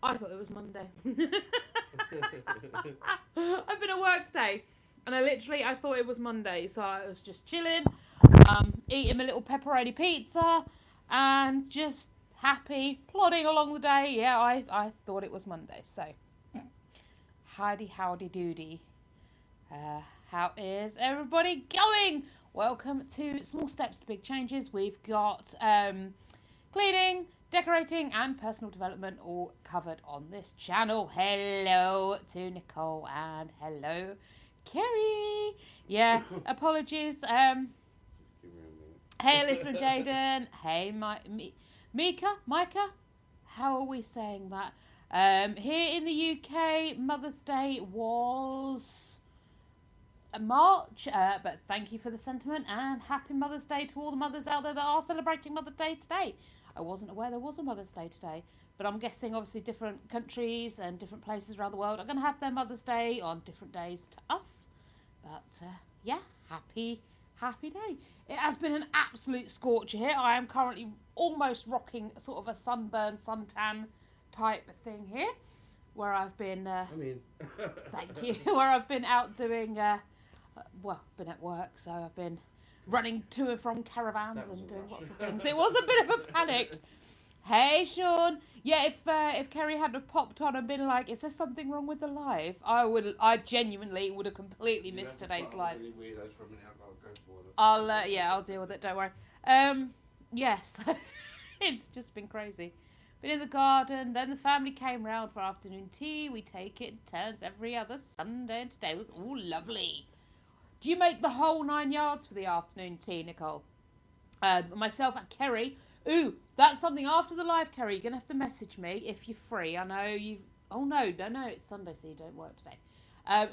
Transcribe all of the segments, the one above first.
I thought it was Monday. I've been at work today, and I thought it was Monday, so I was just chilling, eating my little pepperoni pizza, and just happy, plodding along the day. Yeah, I thought it was Monday, so howdy doody. How is everybody going? Welcome to Small Steps to Big Changes. We've got cleaning, decorating and personal development all covered on this channel. Hello to Nicole and hello Kerry. Yeah, apologies. Hey listener Jaden. Hey Micah. How are we saying that? Here in the UK, Mother's Day was March, but thank you for the sentiment and happy Mother's Day to all the mothers out there that are celebrating Mother's Day today. I wasn't aware there was a Mother's Day today, but I'm guessing obviously different countries and different places around the world are going to have their Mother's Day on different days to us. But yeah, happy day. It has been an absolute scorcher here. I am currently almost rocking sort of a suntan type thing here, where I've been thank you, where I've been out doing been at work, so I've been running to and from caravans and doing lots of things. It was a bit of a panic. Hey Sean, yeah, if Kerry hadn't have popped on and been like, is there something wrong with the live, I genuinely would have completely missed today's live. I'll deal with it, don't worry. So it's just been crazy. Been in the garden, then the family came round for afternoon tea. We take it in turns every other Sunday, and today was all lovely. Do you make the whole 9 yards for the afternoon tea, Nicole? Myself and Kerry. Ooh, that's something after the live, Kerry. You're going to have to message me if you're free. I know you... Oh, no, it's Sunday, so you don't work today.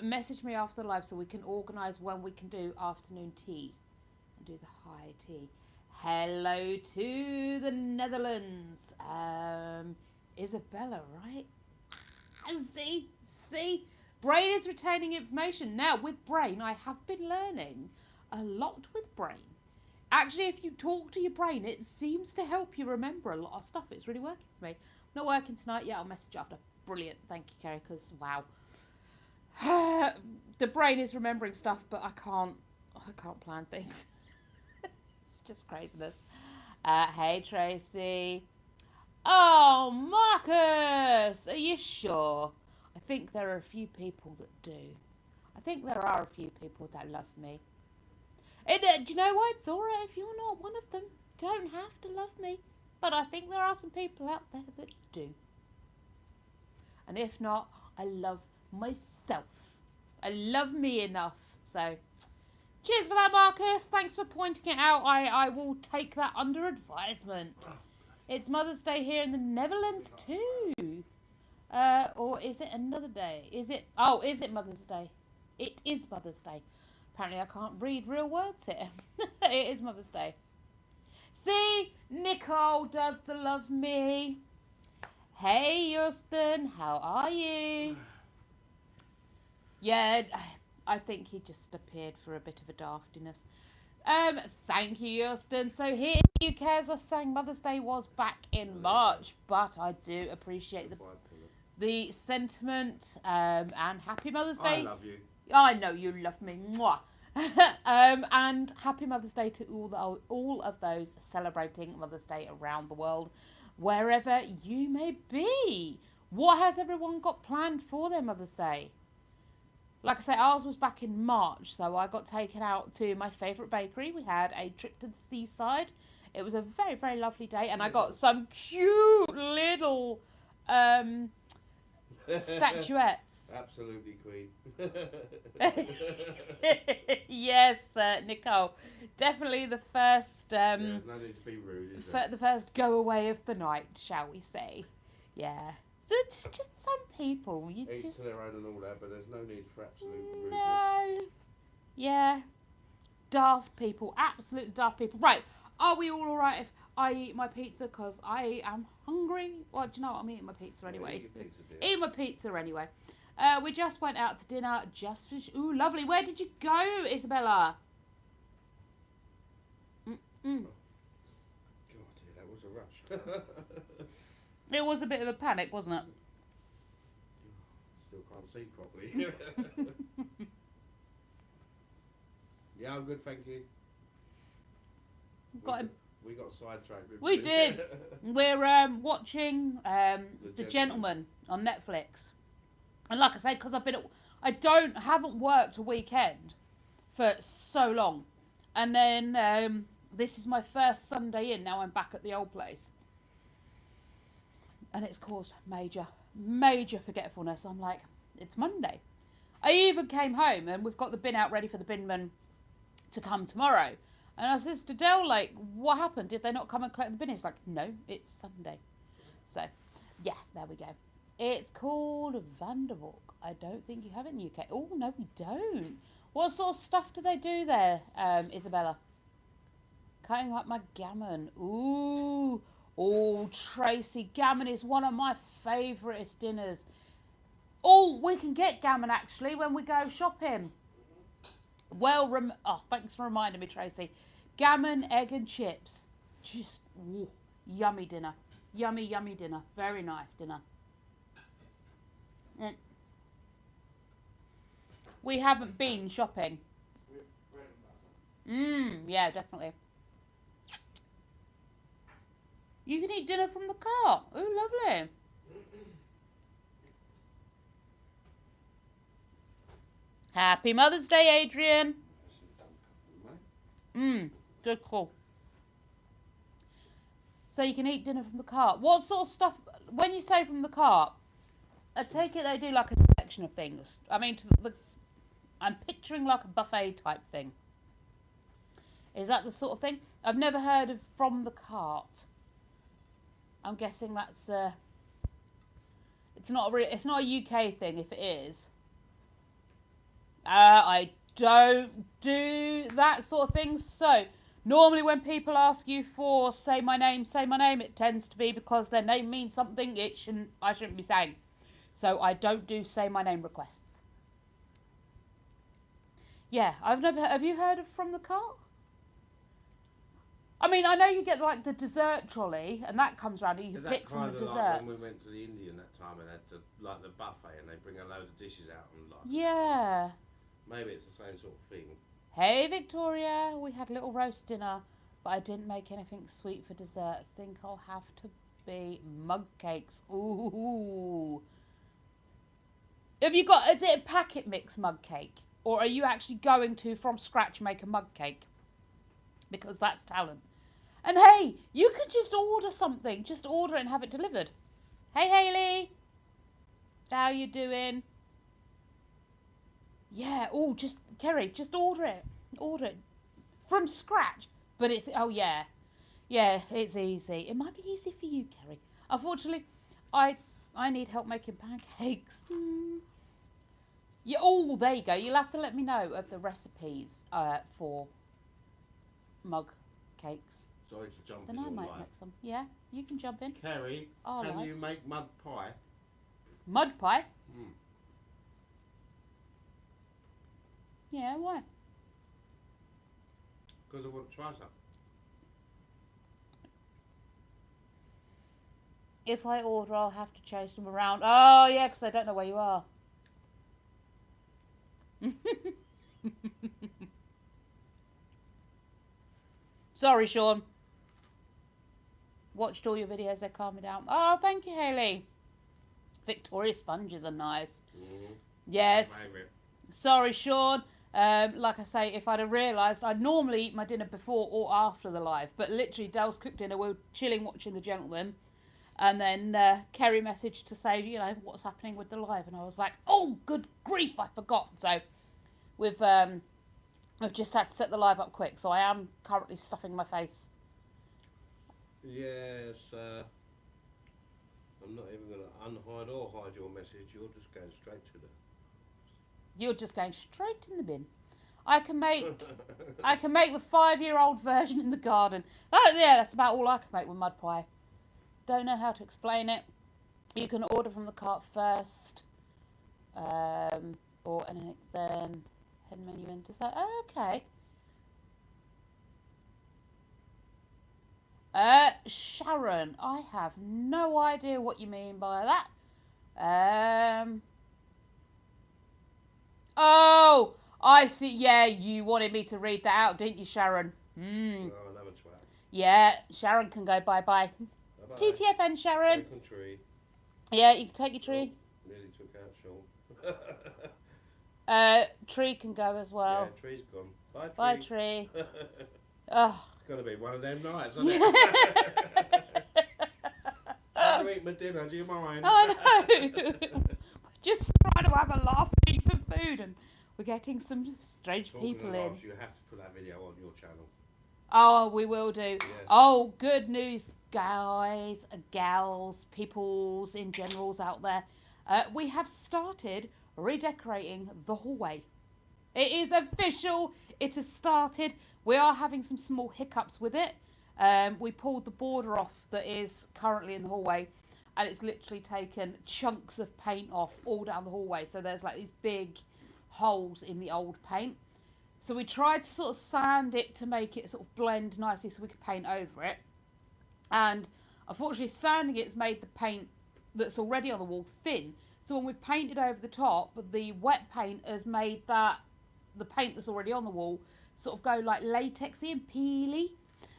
Message me after the live so we can organise when we can do afternoon tea and do the high tea. Hello to the Netherlands. Isabella, right? See? Brain is retaining information. Now, with Brain, I have been learning a lot with Brain. Actually, if you talk to your brain, it seems to help you remember a lot of stuff. It's really working for me. I'm not working tonight yet. I'll message after. Brilliant. Thank you, Kerry, because, wow. The brain is remembering stuff, but I can't plan things. It's just craziness. Hey, Tracy. Oh, Marcus! Are you sure? I think there are a few people that do. I think there are a few people that love me. Do you know what? It's alright if you're not one of them. Don't have to love me. But I think there are some people out there that do. And if not, I love myself. I love me enough. So, cheers for that, Marcus. Thanks for pointing it out. I will take that under advisement. It's Mother's Day here in the Netherlands too. Or is it another day? Is it Mother's Day? It is Mother's Day. Apparently I can't read real words here. It is Mother's Day. See? Nicole does the love me. Hey, Justin. How are you? Yeah, I think he just appeared for a bit of a daftiness. Thank you, Justin. So here in the UK, as I was saying, Mother's Day was back in March, but I do appreciate the sentiment, and happy Mother's Day. I love you. I know you love me. Mwah. And happy Mother's Day to all of those celebrating Mother's Day around the world, wherever you may be. What has everyone got planned for their Mother's Day? Like I say, ours was back in March, so I got taken out to my favourite bakery. We had a trip to the seaside. It was a very, very lovely day, and I got some cute little statuettes. Absolutely, Queen. Yes, Nicole. Definitely the first... there's no need to be rude, is there? The first go away of the night, shall we say. Yeah. So it's just some people. Each to their own and all that, but there's no need for absolute rudeness. No. Yeah. Daft people. Absolute daft people. Right. Are we all alright if I eat my pizza? Because I am hungry. Well, do you know what? I'm eating my pizza anyway. Eating my pizza anyway. We just went out to dinner. Just finished. Ooh, lovely. Where did you go, Isabella? God, yeah, that was a rush. It was a bit of a panic, wasn't it? still can't see properly. Yeah, I'm good, thank you. We got sidetracked. We did. We're watching The Gentleman on Netflix, and like I say, because haven't worked a weekend for so long, and then this is my first Sunday in. Now I'm back at the old place, and it's caused major forgetfulness. I'm like, it's Monday. I even came home and we've got the bin out ready for the binman to come tomorrow. And I says to Dell, like, what happened? Did they not come and collect the bin? He's like, no, it's Sunday. So, yeah, there we go. It's called Vanderwalk. I don't think you have it in the UK. Oh, no, we don't. What sort of stuff do they do there, Isabella? Cutting up my gammon. Ooh. Oh, Tracy, gammon is one of my favourite dinners. Oh, we can get gammon, actually, when we go shopping. Well, thanks for reminding me, Tracy. Gammon, egg and chips. Just yummy dinner. Yummy dinner. Very nice dinner. We haven't been shopping. Yeah, definitely. You can eat dinner from the car. Oh, lovely. Happy Mother's Day, Adrian. Good call. So you can eat dinner from the cart. What sort of stuff, when you say from the cart, I take it they do like a selection of things. I mean, I'm picturing like a buffet type thing. Is that the sort of thing? I've never heard of from the cart. I'm guessing that's, it's not a UK thing if it is. I don't do that sort of thing. So normally when people ask you for say my name, it tends to be because their name means something I shouldn't be saying. So I don't do say my name requests. Yeah, have you heard of from the cart? I mean, I know you get like the dessert trolley and that comes around and you can pick from the desserts. Like when we went to the Indian that time and had the buffet and they bring a load of dishes out and like. Yeah. Maybe it's the same sort of thing. Hey Victoria, we had a little roast dinner, but I didn't make anything sweet for dessert. I think I'll have to be mug cakes. Ooh. Is it a packet mix mug cake? Or are you actually going to, from scratch, make a mug cake? Because that's talent. And hey, you could just order something. Just order it and have it delivered. Hey Hayley. How you doing? Yeah, Kerry, just order it. Order it. From scratch. But it's, yeah, it's easy. It might be easy for you, Kerry. Unfortunately, I need help making pancakes. Yeah, there you go. You'll have to let me know of the recipes for mug cakes. Sorry to jump in. Then I might make some. Yeah, you can jump in. Kerry, can you make mud pie? Mud pie? Yeah, why? Because I want to try some. If I order, I'll have to chase them around. Oh, yeah, because I don't know where you are. Sorry, Sean. Watched all your videos, they calmed me down. Oh, thank you, Hayley. Victoria sponges are nice. Yes. Sorry, Sean. Like I say, if I'd have realised, I'd normally eat my dinner before or after the live. But literally, Dale's cooked dinner. We were chilling, watching The Gentleman. And then Kerry messaged to say, what's happening with the live. And I was like, oh, good grief, I forgot. So we've just had to set the live up quick. So I am currently stuffing my face. Yes, I'm not even going to unhide or hide your message. You're just going straight to the... You're just going straight in the bin. I can make the 5-year-old version in the garden. That's about all I can make with mud pie. Don't know how to explain it. You can order from the cart first, or anything. Then head menu into that. Okay. Sharon, I have no idea what you mean by that. Oh, I see. Yeah, you wanted me to read that out, didn't you, Sharon? Oh, another twat. Yeah, Sharon can go bye-bye. Bye-bye. TTFN, Sharon. Take on tree. Yeah, you can take your tree. Oh, nearly took out Sean. Tree can go as well. Yeah, tree's gone. Bye, tree. Bye, tree. Oh. It's got to be one of them nights, isn't it? Trying to eat my dinner, do you mind? I know. We're just trying to have a laugh and eat some food, and we're getting some strange people in. You have to put that video on your channel. Oh, we will do. Yes. Oh, good news, guys, gals, peoples in generals out there. We have started redecorating the hallway. It is official. It has started. We are having some small hiccups with it. We pulled the border off that is currently in the hallway, and it's literally taken chunks of paint off all down the hallway. So there's like these big holes in the old paint. So we tried to sort of sand it to make it sort of blend nicely so we could paint over it. And unfortunately, sanding it's made the paint that's already on the wall thin. So when we've painted over the top, the wet paint has made that the paint that's already on the wall sort of go like latexy and peely.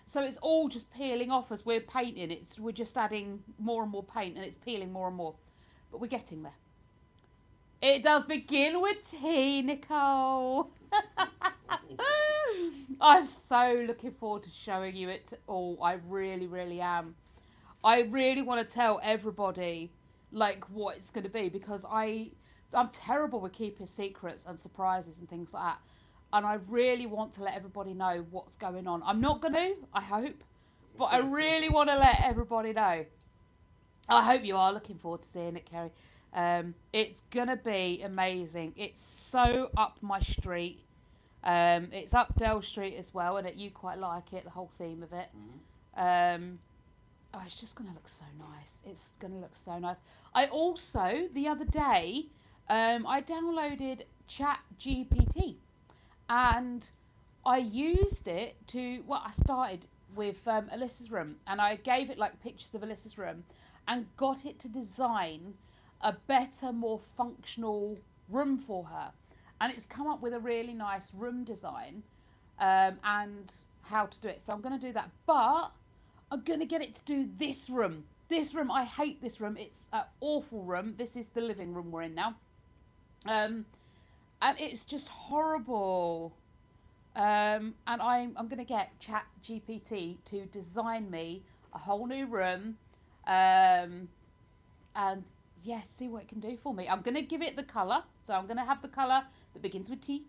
So it's all just peeling off as we're painting. We're just adding more and more paint, and it's peeling more and more. But we're getting there. It does begin with T, Nicole. I'm so looking forward to showing you it all. I really, really am. I really want to tell everybody like what it's going to be, because I'm terrible with keeping secrets and surprises and things like that. And I really want to let everybody know what's going on. I'm not going to, I hope, but I really want to let everybody know. I hope you are looking forward to seeing it, Kerry. It's going to be amazing. It's so up my street. It's up Dell Street as well, and you quite like it, the whole theme of it. Oh, it's just going to look so nice. It's going to look so nice. I also, the other day, I downloaded ChatGPT, and I used it to, well, I started with Alyssa's room, and I gave it like pictures of Alyssa's room and got it to design a better, more functional room for her. And it's come up with a really nice room design and how to do it. So I'm going to do that. But I'm going to get it to do this room. This room, I hate this room. It's an awful room. This is the living room we're in now. And it's just horrible. And I'm going to get ChatGPT to design me a whole new room. And yeah, see what it can do for me. I'm going to give it the colour. So I'm going to have the colour that begins with T.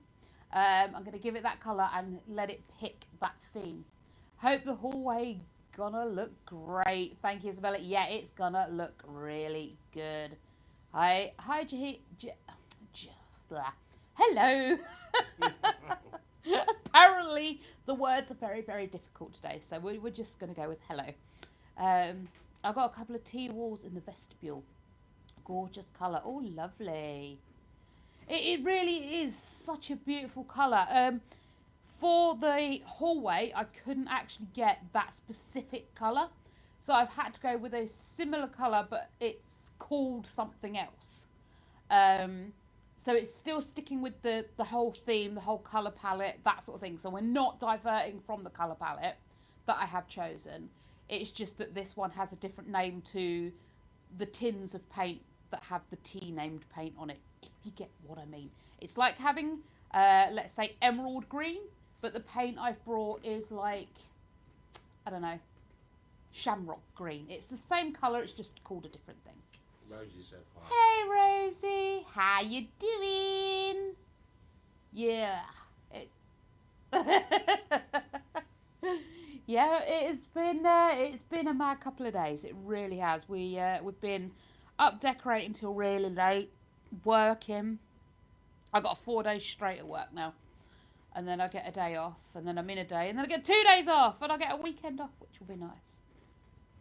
I'm going to give it that colour and let it pick that theme. Hope the hallway gonna look great. Thank you, Isabella. Yeah, it's gonna look really good. Hi, hello. Apparently, the words are very, very difficult today, so we're just gonna go with hello. I've got a couple of tea walls in the vestibule. Gorgeous colour. Oh, lovely. It really is such a beautiful colour. For the hallway, I couldn't actually get that specific colour. So I've had to go with a similar colour, but it's called something else. So it's still sticking with the whole theme, the whole colour palette, that sort of thing. So we're not diverting from the colour palette that I have chosen. It's just that this one has a different name to the tins of paint that have the T named paint on it, if you get what I mean. It's like having, let's say, emerald green, but the paint I've brought is like, I don't know, shamrock green. It's the same colour, it's just called a different thing. Rosie said hi. Hey Rosie, how you doing? Yeah. Yeah, it's been a mad couple of days. It really has. We've been up decorating till really late, working. I got 4 days straight at work now, and then I get a day off, and then I'm in a day, and then I get 2 days off, and I get a weekend off, which will be nice.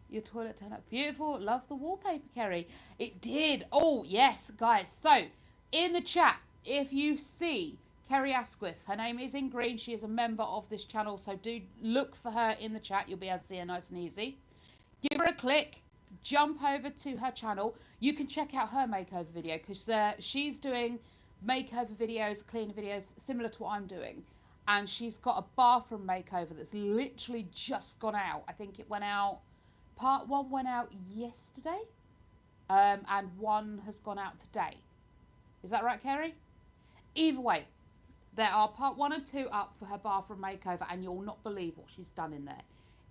Your toilet turned out beautiful. Love the wallpaper, Kerry. It did. Oh yes, guys. So in the chat, if you see Kerry Asquith, her name is in green. She is a member of this channel, so do look for her in the chat. You'll be able to see her nice and easy. Give her a click. Jump over to her channel. You can check out her makeover video because she's doing makeover videos, cleaner videos, similar to what I'm doing. And she's got a bathroom makeover that's literally just gone out. I think it went out, part 1 went out yesterday, and 1 has gone out today. Is that right, Kerry? Either way, there are part 1 and 2 up for her bathroom makeover, and you'll not believe what she's done in there.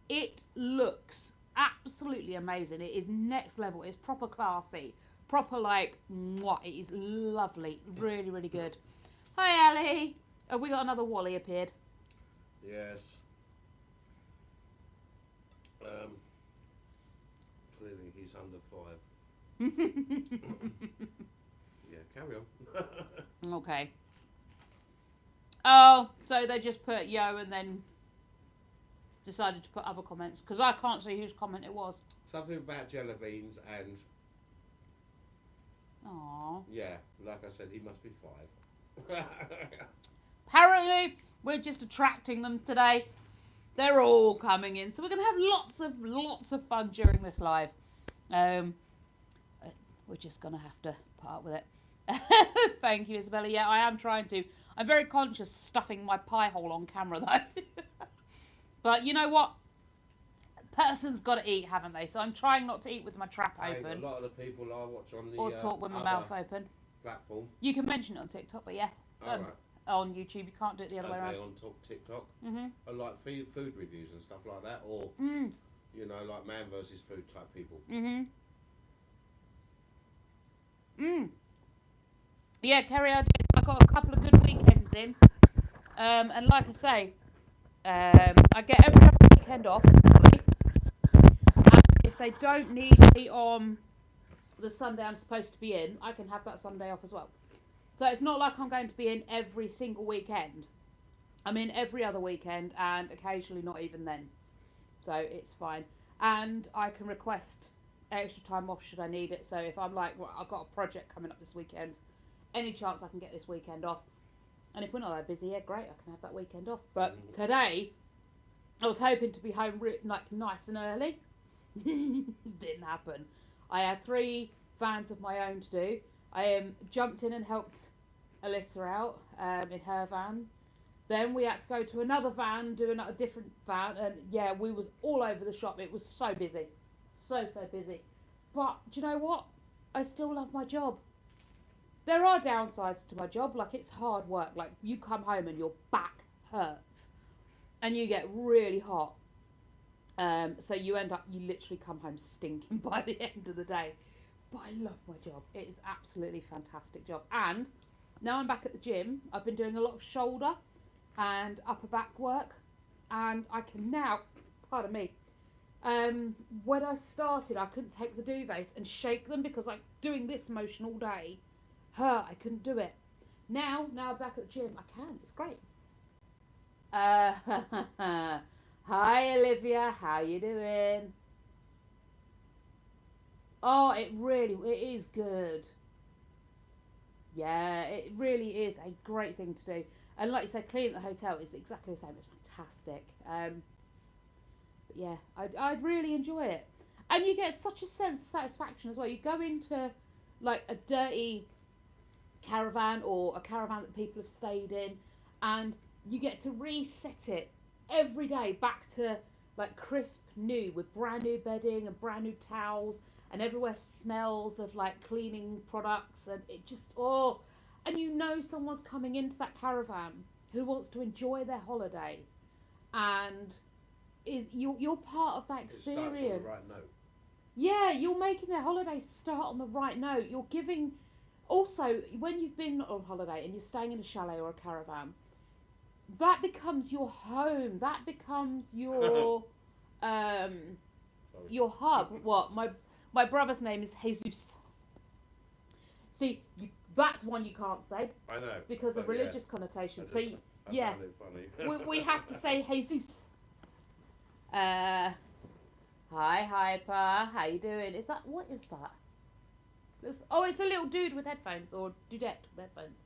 It looks absolutely amazing. It is next level. It's proper classy. Proper like, mwah, it is lovely. Really, really good. Hi, Ali. Oh, we got another Wally appeared. Yes. Clearly he's under 5. Yeah, carry on. Okay. Oh, so they just put yo and then decided to put other comments because I can't see whose comment it was. Something about jelly beans and... Aww. Yeah, like I said, he must be 5. Apparently, we're just attracting them today. They're all coming in, so we're going to have lots of fun during this live. We're just going to have to put up with it. Thank you, Isabella. Yeah, I am trying to. I'm very conscious stuffing my pie hole on camera, though. But you know what? Person's got to eat, haven't they? So I'm trying not to eat with my trap open. A lot of the people I watch on the or talk with my mouth open. Platform. You can mention it on TikTok, but yeah. Right. On YouTube, you can't do it the other way around. On TikTok. Mm-hmm. I like food reviews and stuff like that, or you know, like man versus food type people. Mm-hmm. Yeah, Kerry, I got a couple of good weekends in, and like I say, I get every other weekend off. And if they don't need me on the Sunday I'm supposed to be in, I can have that Sunday off as well. So it's not like I'm going to be in every single weekend. I'm in every other weekend and occasionally not even then. So it's fine. And I can request extra time off should I need it. So if I'm like, well, I've got a project coming up this weekend, any chance I can get this weekend off. And if we're not that busy, yeah, great, I can have that weekend off. But today, I was hoping to be home like nice and early. Didn't happen. I had 3 vans of my own to do. I jumped in and helped Alyssa out in her van. Then we had to go to another van, do a different van, and yeah, we was all over the shop. It was so busy, so busy. But do you know what? I still love my job. There are downsides to my job, like it's hard work. Like you come home and your back hurts, and you get really hot. So you literally come home stinking by the end of the day. But I love my job. It is absolutely fantastic job. And now I'm back at the gym. I've been doing a lot of shoulder and upper back work. And I can now, pardon me, when I started, I couldn't take the duvets and shake them because like doing this motion all day hurt. I couldn't do it. Now I'm back at the gym. I can. It's great. Hi, Olivia. How you doing? Oh, it is good. Yeah, it really is a great thing to do. And like you said, cleaning the hotel is exactly the same. It's fantastic. But yeah, I'd really enjoy it. And you get such a sense of satisfaction as well. You go into like a dirty caravan or a caravan that people have stayed in, and you get to reset it every day back to like crisp new with brand new bedding and brand new towels. And everywhere smells of like cleaning products, and it just and you know someone's coming into that caravan who wants to enjoy their holiday, and you're part of that experience. It starts on the right note. Yeah, you're making their holiday start on the right note. You're giving. Also, when you've been on holiday and you're staying in a chalet or a caravan, that becomes your home. That becomes your your hub. What my brother's name is Jesus. See, that's one you can't say. I know. Because of religious connotations. So, yeah. we have to say Jesus. Hi, Hyper. How you doing? What is that? It's a little dude with headphones, or dudette with headphones.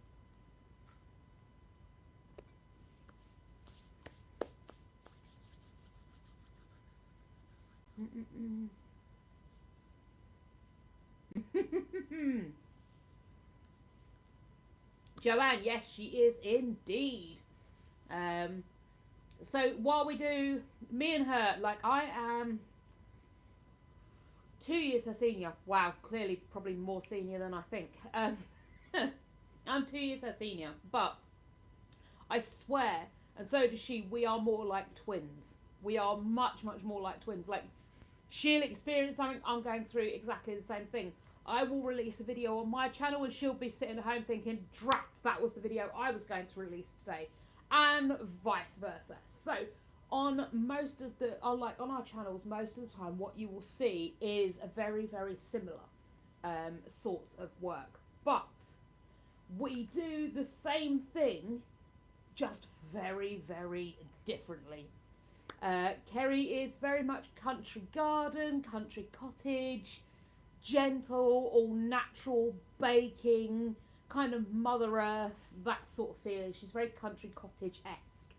Joanne, yes, she is indeed. So while we do, me and her, like I am 2 years her senior. Wow, clearly probably more senior than I think. I'm 2 years her senior, but I swear, and so does she, we are more like twins. We are much, much more like twins. Like, she'll experience something, I'm going through exactly the same thing. I will release a video on my channel and she'll be sitting at home thinking, drat, that was the video I was going to release today. And vice versa. So, on most of the, on our channels, most of the time, what you will see is a very, very similar sorts of work. But we do the same thing, just very, very differently. Kerry is very much country garden, country cottage, gentle, all natural baking, kind of Mother Earth, that sort of feeling. She's very country cottage-esque.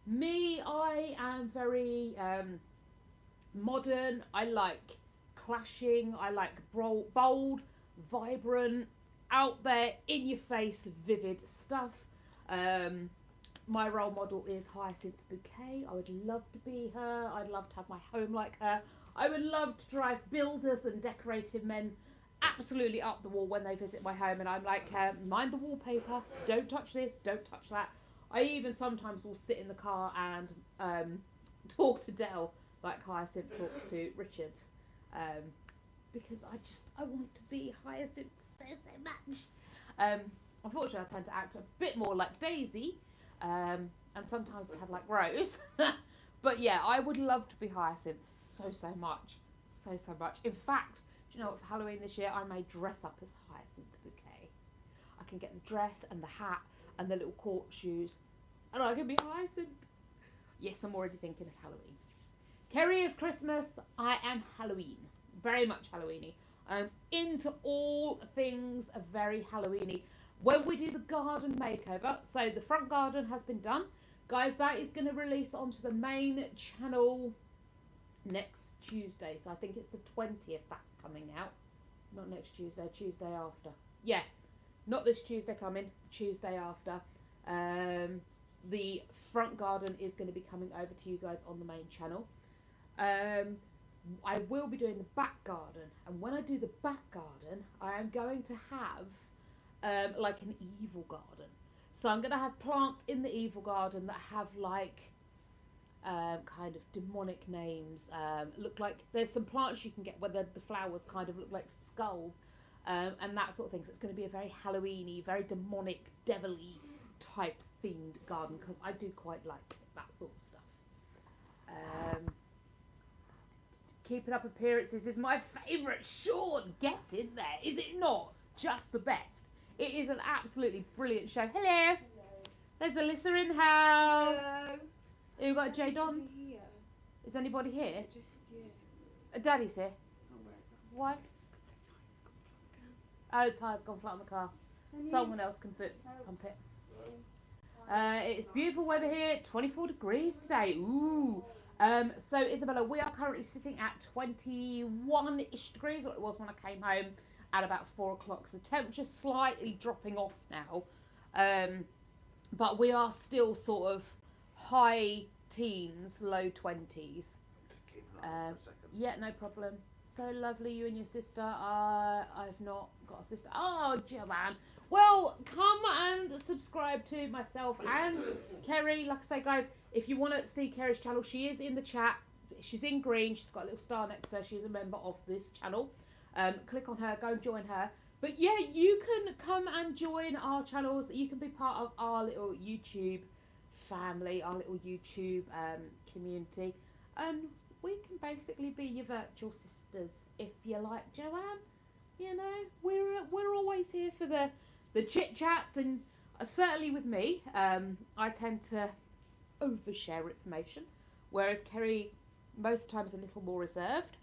Me, I am very modern. I like clashing. I like bold, vibrant, out there, in your face, vivid stuff. My role model is Hyacinth Bouquet. I would love to be her. I'd love to have my home like her. I would love to drive builders and decorative men absolutely up the wall when they visit my home, and I'm like, mind the wallpaper, don't touch this, don't touch that. I even sometimes will sit in the car and talk to Dell like Hyacinth talks to Richard, because I want to be Hyacinth so much. Unfortunately, I tend to act a bit more like Daisy, and sometimes I have like Rose. But yeah, I would love to be Hyacinth so much. In fact, do you know what, for Halloween this year, I may dress up as Hyacinth Bouquet. I can get the dress and the hat and the little court shoes, and I can be Hyacinth. Yes, I'm already thinking of Halloween. Kerry is Christmas, I am Halloween. Very much Halloweeny. I'm into all things very Halloweeny. When we do the garden makeover, so the front garden has been done. Guys, that is going to release onto the main channel next Tuesday. So I think it's the 20th that's coming out. Not next Tuesday, Tuesday after. Yeah, not this Tuesday coming, Tuesday after. The front garden is going to be coming over to you guys on the main channel. I will be doing the back garden. And when I do the back garden, I am going to have like an evil garden. So I'm going to have plants in the evil garden that have like kind of demonic names. Look like there's some plants you can get where the flowers kind of look like skulls, and that sort of thing. So it's going to be a very Halloweeny, very demonic, devilly type themed garden, because I do quite like that sort of stuff. Keeping up appearances is my favourite. Sean, get in there. Is it not just the best? It is an absolutely brilliant show. Hello. Hello. There's Alyssa in the house. Hello. You've got Jadon. Here. Is anybody here? Just you. Daddy's here. Oh, where is that? Why? Oh, tyre's gone flat on the car. Someone else can pump it. It's beautiful weather here. 24 degrees today. Ooh. So Isabella, we are currently sitting at 21-ish degrees, or it was when I came home at about 4 o'clock. So temperature's slightly dropping off now. But we are still sort of high teens, low 20s. Yeah, no problem. So lovely, you and your sister. I've not got a sister. Oh, Joanne. Well, come and subscribe to myself and Kerry. Like I say, guys, if you want to see Kerry's channel, she is in the chat. She's in green. She's got a little star next to her. She's a member of this channel. Click on her. Go and join her. But yeah, you can come and join our channels. You can be part of our little YouTube family, our little YouTube community. And we can basically be your virtual sisters, if you like, Joanne. You know, we're always here for the chit chats, and certainly with me, I tend to overshare information, whereas Kerry most times a little more reserved.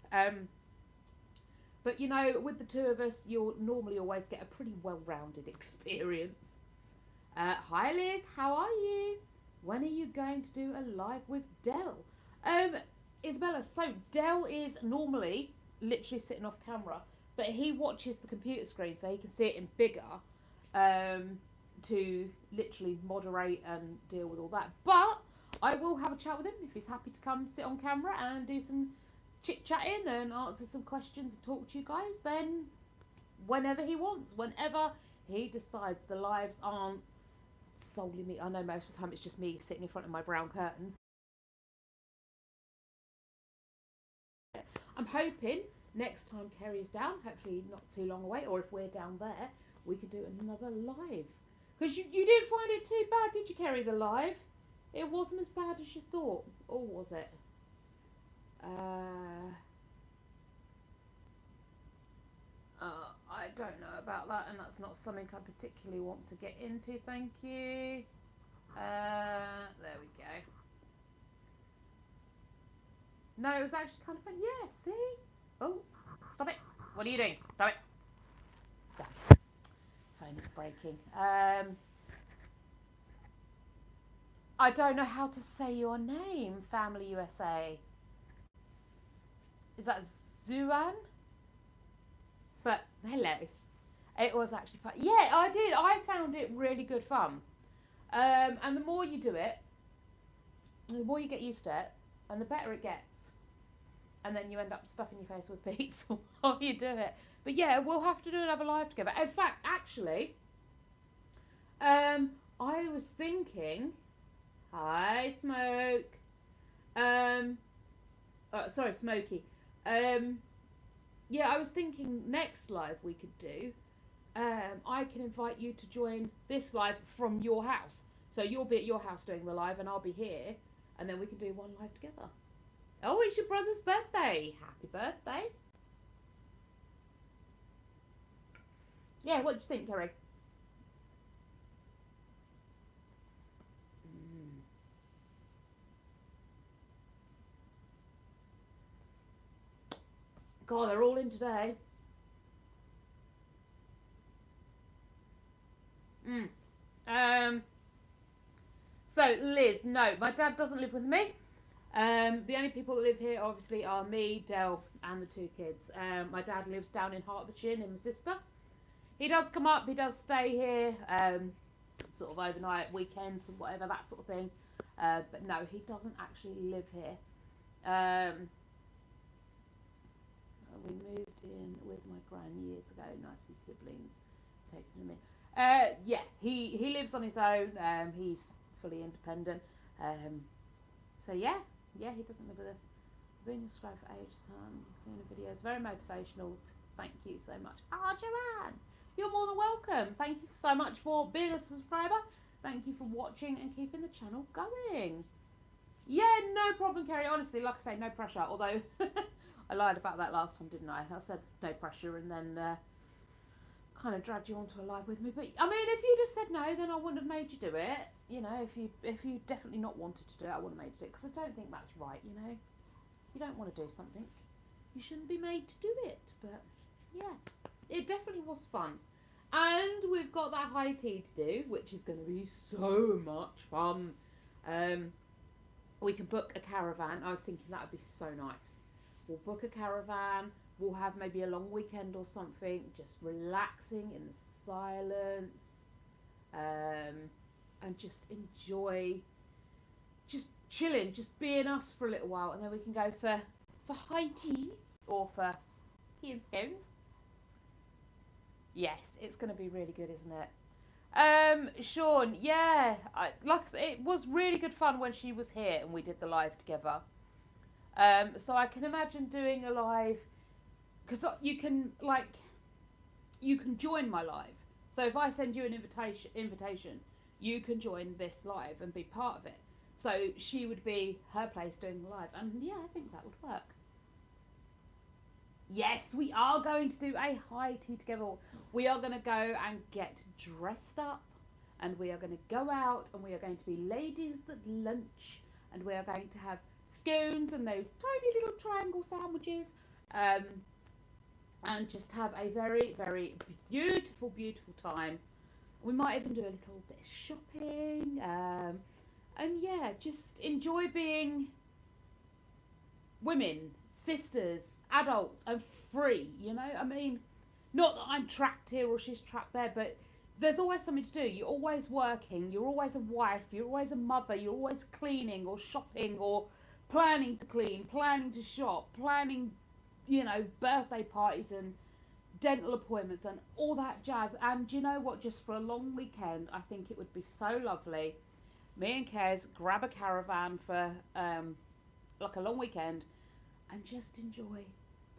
But you know, with the two of us, you'll normally always get a pretty well-rounded experience. Hi Liz, how are you? When are you going to do a live with Dell? Isabella, so Dell is normally literally sitting off camera, but he watches the computer screen so he can see it in bigger. to literally moderate and deal with all that. But I will have a chat with him if he's happy to come sit on camera and do some chit-chatting and answer some questions and talk to you guys, then whenever he wants, whenever he decides. The lives aren't solely me. I know most of the time it's just me sitting in front of my brown curtain. I'm hoping next time Kerry's down, hopefully not too long away, or if we're down there, we could do another live. Because you didn't find it too bad, did you, Kerry, the live? It wasn't as bad as you thought, or was it? I don't know about that, and that's not something I particularly want to get into, thank you. There we go. No, it was actually kind of fun. Yeah, see? Oh, stop it. What are you doing? Stop it. There. Phone is breaking. I don't know how to say your name, Family USA. Is that Joanne? But hello. It was actually fun. Yeah, I did. I found it really good fun. And the more you do it, the more you get used to it, and the better it gets. And then you end up stuffing your face with pizza while you do it. But yeah, we'll have to do another live together. In fact, actually, I was thinking, hi Smoke, sorry Smokey, yeah, I was thinking next live we could do, I can invite you to join this live from your house. So you'll be at your house doing the live and I'll be here, and then we can do one live together. Oh, it's your brother's birthday. Happy birthday. Yeah, what do you think, Terry? God, they're all in today. So, Liz, no, my dad doesn't live with me. The only people that live here obviously are me, Del, and the two kids. My dad lives down in Hertfordshire in my sister. He does come up, he does stay here, sort of overnight, weekends and whatever, that sort of thing. But no, he doesn't actually live here. We moved in with my gran years ago. Nicely siblings taking him in. Yeah, he lives on his own. He's fully independent. So yeah, he doesn't live with us. I've been subscribed for ages. Doing the videos, very motivational. Thank you so much. Joanne, you're more than welcome. Thank you so much for being a subscriber. Thank you for watching and keeping the channel going. Yeah, no problem, Kerry. Honestly, like I say, no pressure. Although I lied about that last time, didn't I? I said no pressure and then kind of dragged you onto a live with me. But I mean, if you'd have said no, then I wouldn't have made you do it. You know, if you definitely not wanted to do it, I wouldn't have made you do it, because I don't think that's right. You know, you don't want to do something, you shouldn't be made to do it. But yeah, it definitely was fun. And we've got that high tea to do, which is going to be so much fun. We can book a caravan. I was thinking that would be so nice. We'll book a caravan. We'll have maybe a long weekend or something, just relaxing in the silence, and just enjoy, just chilling, just being us for a little while, and then we can go for high tea or for tea and scones. Yes, it's going to be really good, isn't it? Sean, yeah, like I said, it was really good fun when she was here and we did the live together. So I can imagine doing a live, because you can join my live. So if I send you an invitation, you can join this live and be part of it. So she would be her place doing the live, and yeah, I think that would work. Yes, we are going to do a high tea together. We are going to go and get dressed up, and we are going to go out, and we are going to be ladies at lunch, and we are going to have scones and those tiny little triangle sandwiches, and just have a very, very beautiful, beautiful time. We might even do a little bit of shopping, and yeah, just enjoy being women, sisters, adults, and free, you know. I mean, not that I'm trapped here or she's trapped there, but there's always something to do. You're always working, you're always a wife, you're always a mother, you're always cleaning or shopping or planning to clean, planning to shop, planning, birthday parties and dental appointments and all that jazz. And you know what? Just for a long weekend, I think it would be so lovely. Me and Kez grab a caravan for like a long weekend and just enjoy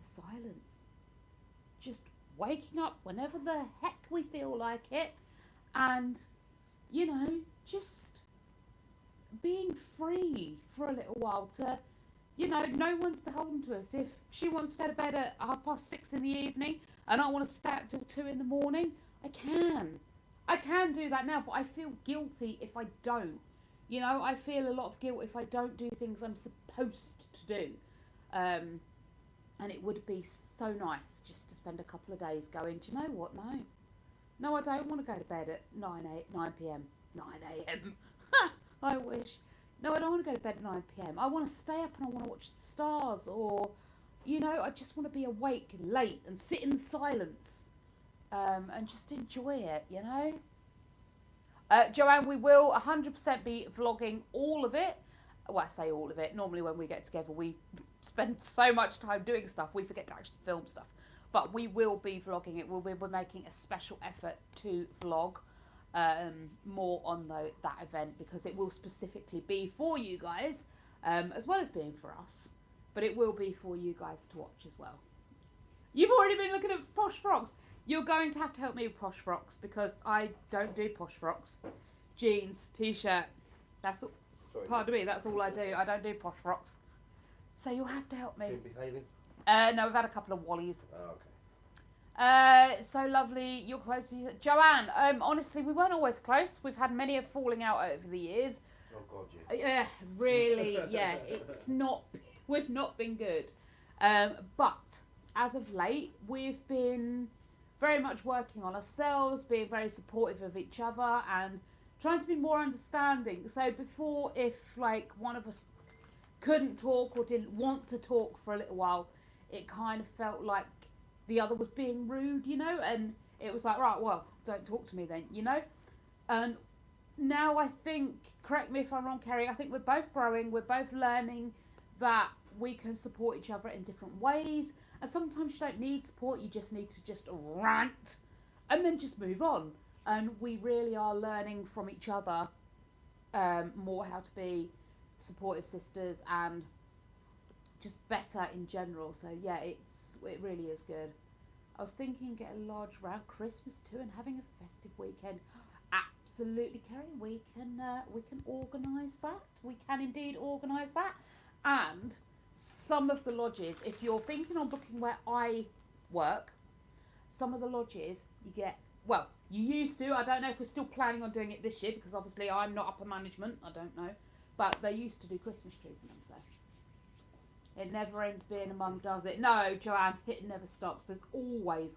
the silence. Just waking up whenever the heck we feel like it, and just being free for a little while to, no one's beholden to us. If she wants to go to bed at 6:30 in the evening and I want to stay up till 2 in the morning, I can do that now, but I feel guilty if I don't. I feel a lot of guilt if I don't do things I'm supposed to do. And it would be so nice just to spend a couple of days going, do you know what? No, I don't want to go to bed at 9 p.m. 9 a.m. I wish. No, I don't want to go to bed at 9 p.m. I want to stay up and I want to watch the stars, or, I just want to be awake and late and sit in silence and just enjoy it, Joanne, we will 100% be vlogging all of it. Well, I say all of it. Normally when we get together, we spend so much time doing stuff, we forget to actually film stuff. But we will be vlogging it. We're making a special effort to vlog more on that event, because it will specifically be for you guys, as well as being for us. But it will be for you guys to watch as well. You've already been looking at posh frocks. You're going to have to help me with posh frocks, because I don't do posh frocks. Jeans, t-shirt, that's all. Pardon me, that's all I do. I don't do posh frocks. So you'll have to help me. Been behaving? No, we've had a couple of Wallies. Oh, okay. So lovely. You're close to you. Joanne, honestly, we weren't always close. We've had many a falling out over the years. Oh, God, yeah. Yeah, really, yeah. We've not been good. But as of late, we've been very much working on ourselves, being very supportive of each other and trying to be more understanding. So before, if like one of us couldn't talk or didn't want to talk for a little while, it kind of felt like the other was being rude, and it was like, right, well, don't talk to me then, And now I think, correct me if I'm wrong, Kerry, I think we're both growing, we're both learning that we can support each other in different ways. And sometimes you don't need support, you just need to just rant and then just move on. And we really are learning from each other more how to be supportive sisters and just better in general. So yeah, it really is good. I was thinking get a large round Christmas too and having a festive weekend. Absolutely, Kerry. We can organise that. We can indeed organise that. And some of the lodges, if you're thinking on booking where I work, some of the lodges you get, well, you used to, I don't know if we're still planning on doing it this year, because obviously I'm not upper management, I don't know, but they used to do Christmas trees in them, so it never ends being a mum does it. No, Joanne, it never stops. There's always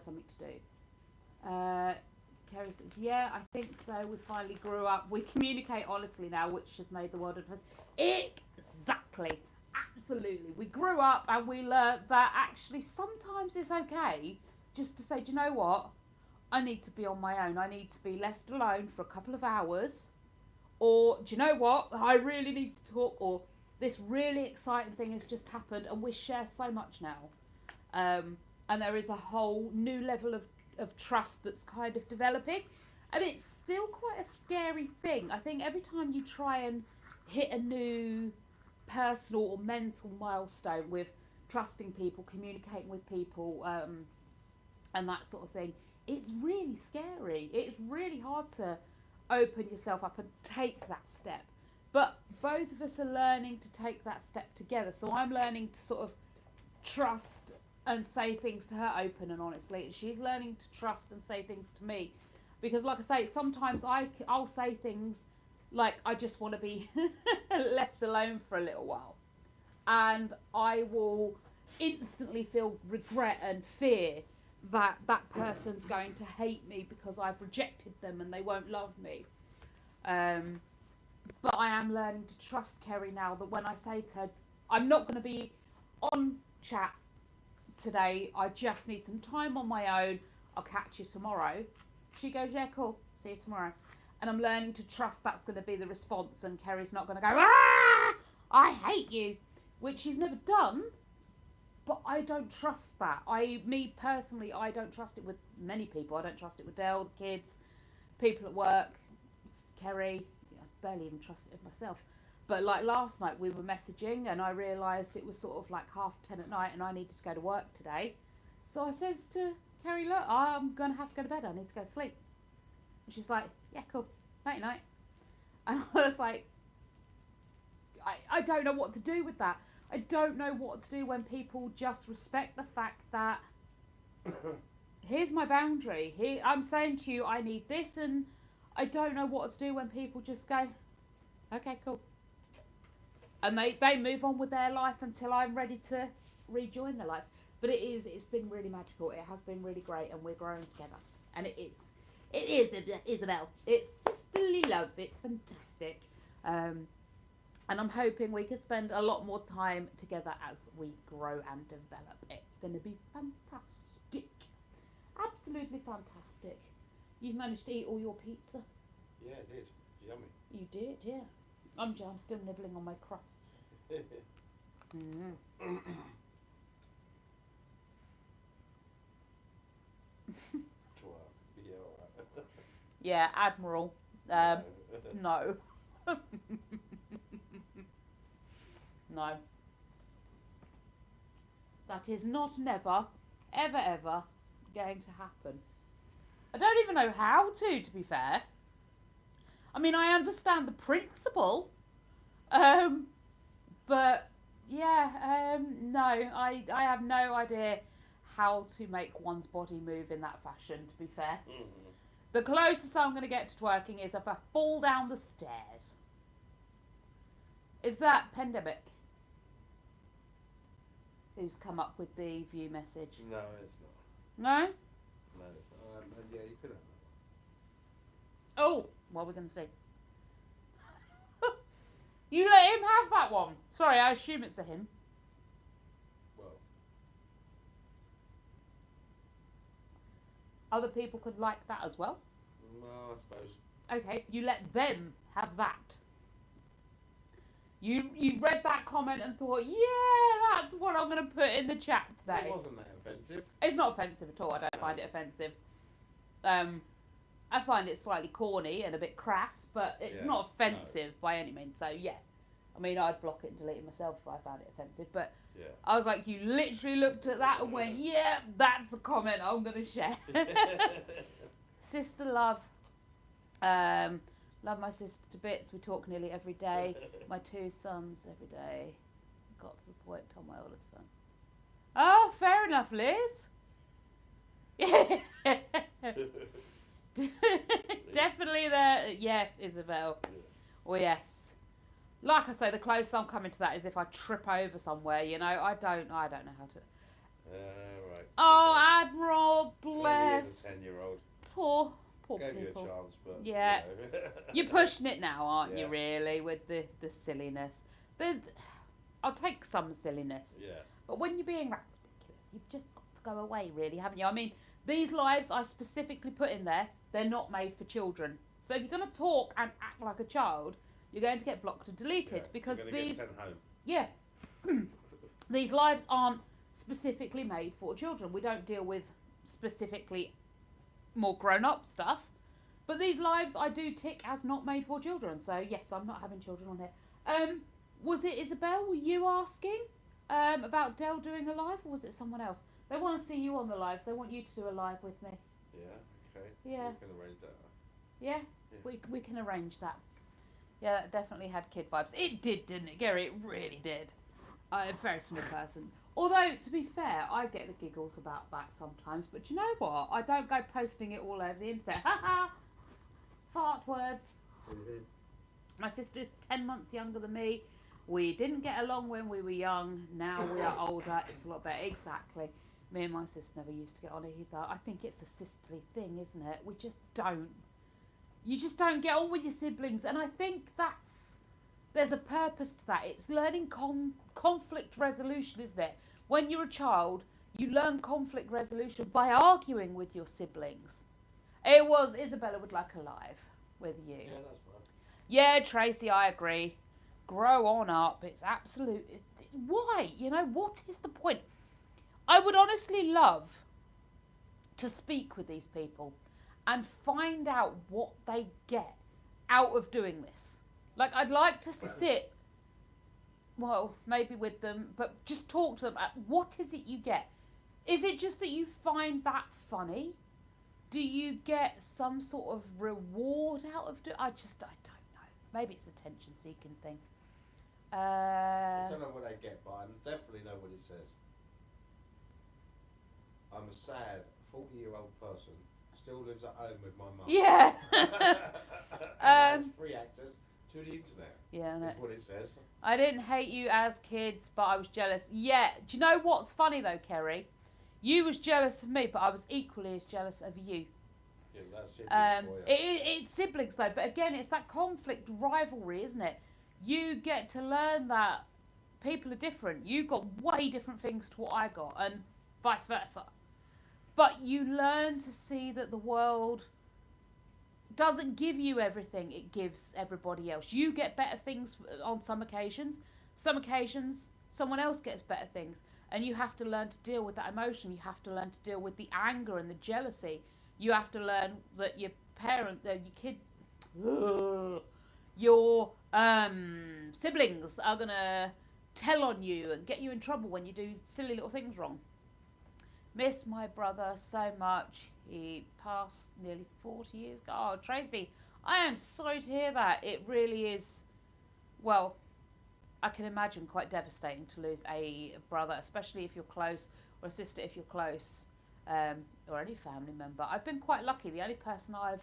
something to do. Kerry says, yeah, I think so. We finally grew up. We communicate honestly now, which has made the world of difference. Exactly. Absolutely. We grew up and we learned that actually sometimes it's okay just to say, do you know what? I need to be on my own. I need to be left alone for a couple of hours. Or, do you know what? I really need to talk. Or, this really exciting thing has just happened and we share so much now. And there is a whole new level of trust that's kind of developing. And it's still quite a scary thing. I think every time you try and hit a new personal or mental milestone with trusting people, communicating with people, and that sort of thing, it's really scary. It's really hard to open yourself up and take that step. But both of us are learning to take that step together. So I'm learning to sort of trust and say things to her open and honestly. And she's learning to trust and say things to me. Because like I say, sometimes I'll say things like I just want to be left alone for a little while. And I will instantly feel regret and fear that that person's going to hate me because I've rejected them and they won't love me. But I am learning to trust Kerry now that when I say to her, I'm not going to be on chat today, I just need some time on my own, I'll catch you tomorrow. She goes, yeah, cool. See you tomorrow. And I'm learning to trust that's going to be the response, and Kerry's not going to go, ah, I hate you, which she's never done. But I don't trust that. Me personally, I don't trust it with many people. I don't trust it with Dale, the kids, people at work, Kerry. I barely even trust it with myself. But like last night, we were messaging, and I realised it was sort of like 10:30 at night, and I needed to go to work today. So I says to Kerry, look, I'm going to have to go to bed. I need to go to sleep. And she's like, yeah, cool. Night night. And I was like, I don't know what to do with that. I don't know what to do when people just respect the fact that here's my boundary. Here, I'm saying to you, I need this, and I don't know what to do when people just go, okay, cool. And they move on with their life until I'm ready to rejoin their life. But it's been really magical. It has been really great, and we're growing together. And it is, Isabel. It's sisterly love. It's fantastic. And I'm hoping we can spend a lot more time together as we grow and develop. It's going to be fantastic. Absolutely fantastic. You've managed to eat all your pizza? Yeah, I did. Yummy. You did, yeah. I'm still nibbling on my crusts. Mm. Yeah, all right. Yeah, Admiral. No. No. That is not never, ever, ever going to happen. I don't even know how to be fair. I mean, I understand the principle. But, yeah, no, I have no idea how to make one's body move in that fashion, to be fair. Mm-hmm. The closest I'm going to get to twerking is if I fall down the stairs. Is that Pandemic? Who's come up with the view message? No, it's not. No? No. Yeah, you could have that one. Oh, what are we going to see? You let him have that one. Sorry, I assume it's a him. Well. Other people could like that as well. Well, I suppose. Okay, you let them have that. You read that comment and thought, yeah, that's what I'm going to put in the chat today. It wasn't that offensive. It's not offensive at all. I don't find it offensive. I find it slightly corny and a bit crass, but it's not offensive by any means. So, yeah. I mean, I'd block it and delete it myself if I found it offensive. But I was like, you literally looked at that and went, yeah, that's a comment I'm going to share. Sister love. Love my sister to bits. We talk nearly every day. My 2 sons every day. Got to the point, told my oldest son. Oh, fair enough, Liz. Yeah. Definitely there. Yes, Isabel. Oh, yes. Like I say, the closest I'm coming to that is if I trip over somewhere, you know. I don't know how to. Right. Oh, okay. Admiral, bless. He is a 10-year-old. Poor Gave people. you a chance, but yeah, you know. You're pushing it now, aren't you? Really, with the silliness. I'll take some silliness. Yeah. But when you're being ridiculous, you've just got to go away, really, haven't you? I mean, these lives I specifically put in there. They're not made for children. So if you're going to talk and act like a child, you're going to get blocked and deleted because these. Get sent home. Yeah. These lives aren't specifically made for children. We don't deal with specifically more grown-up stuff, but these lives I do tick as not made for children. So yes, I'm not having children on here. Was it Isabel? Were you asking about Dell doing a live, or was it someone else? They want to see you on the lives. They want you to do a live with me. Yeah. Okay. Yeah. We can arrange that. Yeah. We can arrange that. Yeah, that definitely had kid vibes. It did, didn't it, Gary? It really did. I'm a very small person. Although, to be fair, I get the giggles about that sometimes. But you know what? I don't go posting it all over the internet. Ha ha! Fart words. Mm-hmm. My sister is 10 months younger than me. We didn't get along when we were young. Now we are older. It's a lot better. Exactly. Me and my sister never used to get on either. I think it's a sisterly thing, isn't it? We just don't. You just don't get on with your siblings. And I think there's a purpose to that. It's learning conflict resolution, isn't it? When you're a child, you learn conflict resolution by arguing with your siblings. It was Isabella would like a live with you. Yeah, that's fine. Yeah, Tracy, I agree. Grow on up. It's absolute. Why? You know, what is the point? I would honestly love to speak with these people and find out what they get out of doing this. Like, I'd like to sit, well, maybe with them, but just talk to them. What is it you get? Is it just that you find that funny? Do you get some sort of reward out of it? I don't know. Maybe it's a attention-seeking thing. I don't know what they get, but I definitely know what it says. I'm a sad 40-year-old person, still lives at home with my mum. Yeah. Has free access to the internet. Yeah, That's what it says. I didn't hate you as kids, but I was jealous. Yeah. Do you know what's funny though, Kerry? You was jealous of me, but I was equally as jealous of you. Yeah, that's siblings for you. It's siblings though, but again, it's that conflict rivalry, isn't it? You get to learn that people are different. You got way different things to what I got, and vice versa. But you learn to see that the world doesn't give you everything it gives everybody else. You get better things on some occasions. Some occasions, someone else gets better things. And you have to learn to deal with that emotion. You have to learn to deal with the anger and the jealousy. You have to learn that your parent, your kid, your siblings are going to tell on you and get you in trouble when you do silly little things wrong. Miss my brother so much. He passed nearly 40 years ago. Oh, Tracy, I am sorry to hear that. It really is, well, I can imagine quite devastating to lose a brother, especially if you're close, or a sister if you're close, or any family member. I've been quite lucky. The only person I've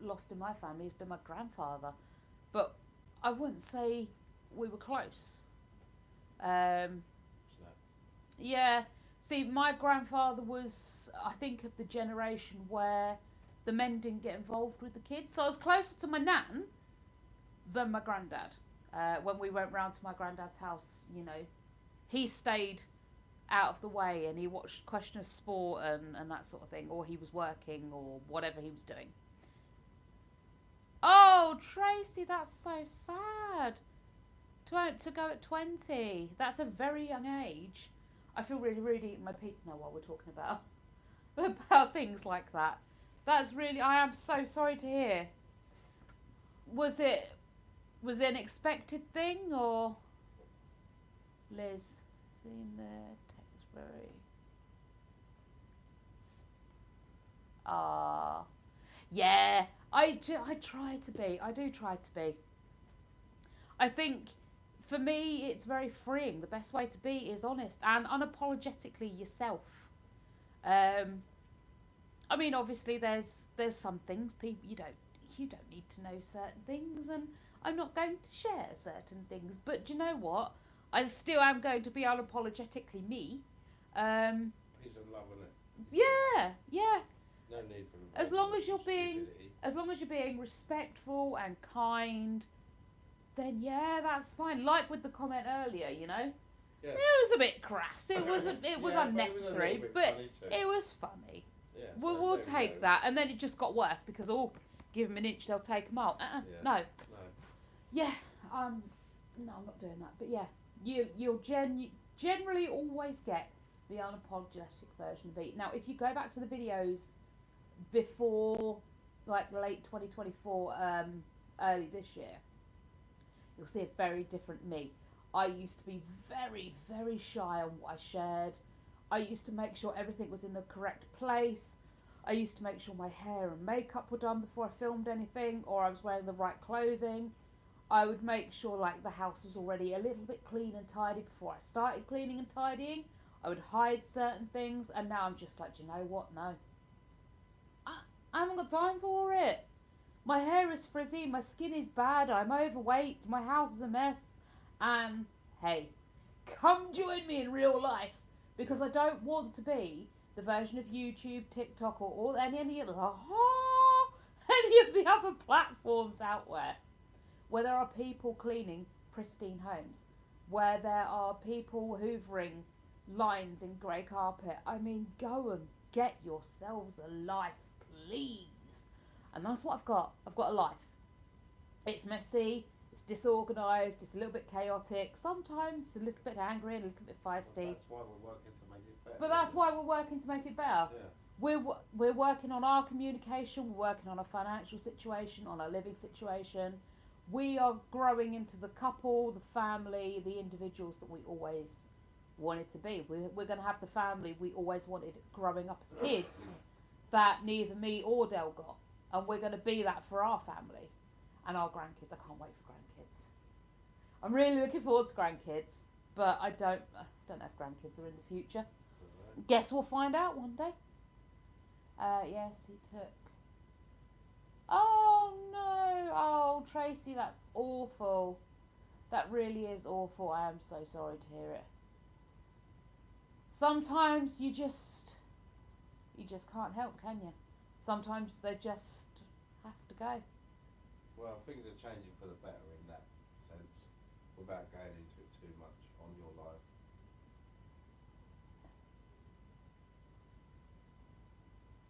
lost in my family has been my grandfather. But I wouldn't say we were close. Yeah. See, my grandfather was, I think, of the generation where the men didn't get involved with the kids. So I was closer to my nan than my granddad. When we went round to my granddad's house, you know, he stayed out of the way and he watched Question of Sport and that sort of thing, or he was working or whatever he was doing. Oh, Tracy, that's so sad. To go at 20. That's a very young age. I feel really rude eating my pizza now while we're talking about things like that. That's really, I am so sorry to hear. Was it an expected thing, or Liz? Seen the text very. Yeah. I try to be. I do try to be. I think for me, it's very freeing. The best way to be is honest and unapologetically yourself. I mean, obviously, there's some things people you don't need to know certain things, and I'm not going to share certain things. But do you know what? I still am going to be unapologetically me. Peace and love, isn't it? Yeah. No need for as long as you're being respectful and kind, then yeah, that's fine. Like with the comment earlier, you know, yeah. It was a bit crass. It was unnecessary, but it was funny. Yeah, we'll take that. And then it just got worse because give them an inch, they'll take them out. No. Yeah, no, I'm not doing that. But yeah, you'll generally always get the unapologetic version of it. Now, if you go back to the videos before, like late 2024, early this year, you'll see a very different me. I used to be very, very shy on what I shared. I used to make sure everything was in the correct place. I used to make sure my hair and makeup were done before I filmed anything, or I was wearing the right clothing. I would make sure like the house was already a little bit clean and tidy before I started cleaning and tidying. I would hide certain things, and now I'm just like, do you know what? No. I haven't got time for it. My hair is frizzy, my skin is bad, I'm overweight, my house is a mess, and hey, come join me in real life, because I don't want to be the version of YouTube, TikTok, or any of the other platforms out where there are people cleaning pristine homes, where there are people hoovering lines in grey carpet. I mean, go and get yourselves a life, please. And that's what I've got. I've got a life. It's messy, it's disorganised, it's a little bit chaotic, sometimes a little bit angry, a little bit feisty. That's why we're working to make it better. But that's why we're working to make it better. Yeah. We're working on our communication, we're working on our financial situation, on our living situation. We are growing into the couple, the family, the individuals that we always wanted to be. We're going to have the family we always wanted growing up as kids that neither me or Dell got. And we're going to be that for our family and our grandkids. I can't wait for grandkids. I'm really looking forward to grandkids, but I don't know if grandkids are in the future. Guess we'll find out one day. Yes, he took. Oh no! Oh, Tracy, that's awful. That really is awful. I am so sorry to hear it. Sometimes you just can't help, can you? Sometimes they just have to go. Well, things are changing for the better in that sense, without going into it too much on your life.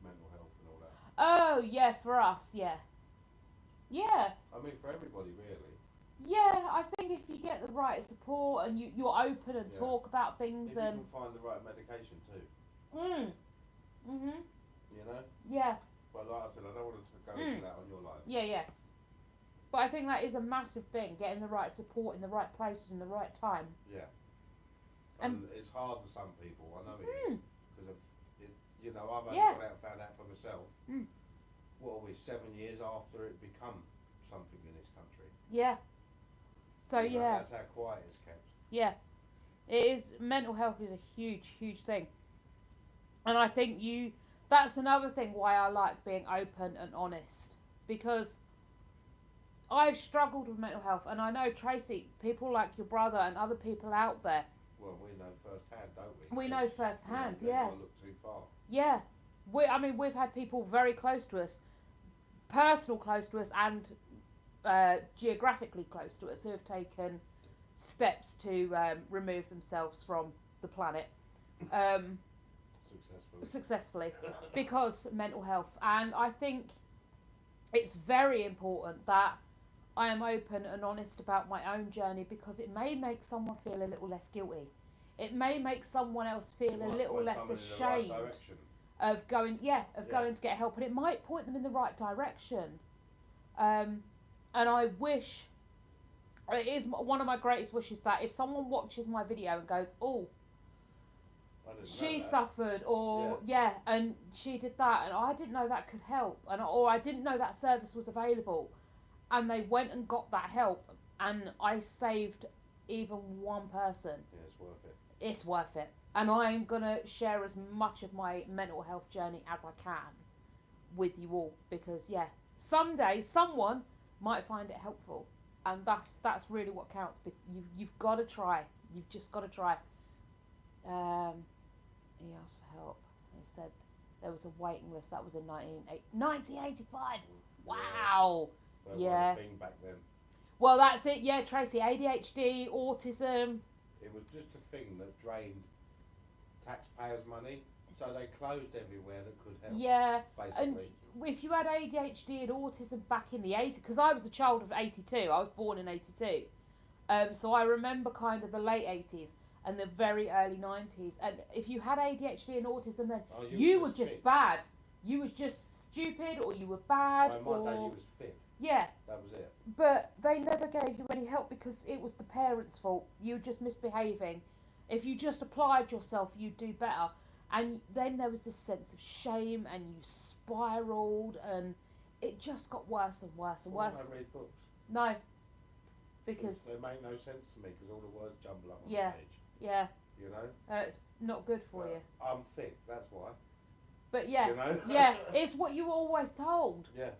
Mental health and all that. Oh yeah, for us, yeah. Yeah. I mean, for everybody, really. Yeah, I think if you get the right support and you're open and talk about things if and you can find the right medication too. Mhm. You know? Yeah. But like I said, I don't want to go into that on your life. Yeah, yeah. But I think that is a massive thing, getting the right support in the right places in the right time. Yeah. And it's hard for some people, I know it is. Because of it, you know, I've only got out and found out for myself. What are we, 7 years after it become something in this country? Yeah. So you know, yeah. That's how quiet it's kept. Yeah. It is, mental health is a huge, huge thing. And I think that's another thing why I like being open and honest. Because I've struggled with mental health, and I know, Tracy, people like your brother and other people out there. Well, we know firsthand, don't we? We know firsthand, you know, yeah. Don't look too far. Yeah. We've had people very close to us, personal close to us, and geographically close to us, who have taken steps to remove themselves from the planet. Successfully. Because mental health. And I think it's very important that I am open and honest about my own journey, because it may make someone feel a little less guilty. It may make someone else feel a little less ashamed of going to get help, and it might point them in the right direction. And I wish, it is one of my greatest wishes, that if someone watches my video and goes, oh, she suffered, or and she did that, and I didn't know that could help, or I didn't know that service was available, and they went and got that help, and I saved even one person. Yeah, it's worth it. It's worth it. And I'm going to share as much of my mental health journey as I can with you all, because someday someone might find it helpful, and that's really what counts. But you've got to try. You've just got to try. He asked for help. He said there was a waiting list. That was in 1985. Wow. Yeah. Thing back then. Well, that's it. Yeah, Tracy. ADHD, autism. It was just a thing that drained taxpayers' money, so they closed everywhere that could help. Yeah. Basically. And if you had ADHD and autism back in the 80s, because I was a child of 82. I was born in 82. So I remember kind of the late 80s. And the very early 90s. And if you had ADHD and autism, then you were just bad. You was just stupid, or you were bad. In my day, you was fit. Yeah. That was it. But they never gave you any help, because it was the parents' fault. You were just misbehaving. If you just applied yourself, you'd do better. And then there was this sense of shame, and you spiraled, and it just got worse and worse and worse. I read books. No. Because they make no sense to me, because all the words jumble up on the page. Yeah. You know? It's not good for you. I'm fit, that's why. But yeah, you know? Yeah, it's what you were always told. Yeah.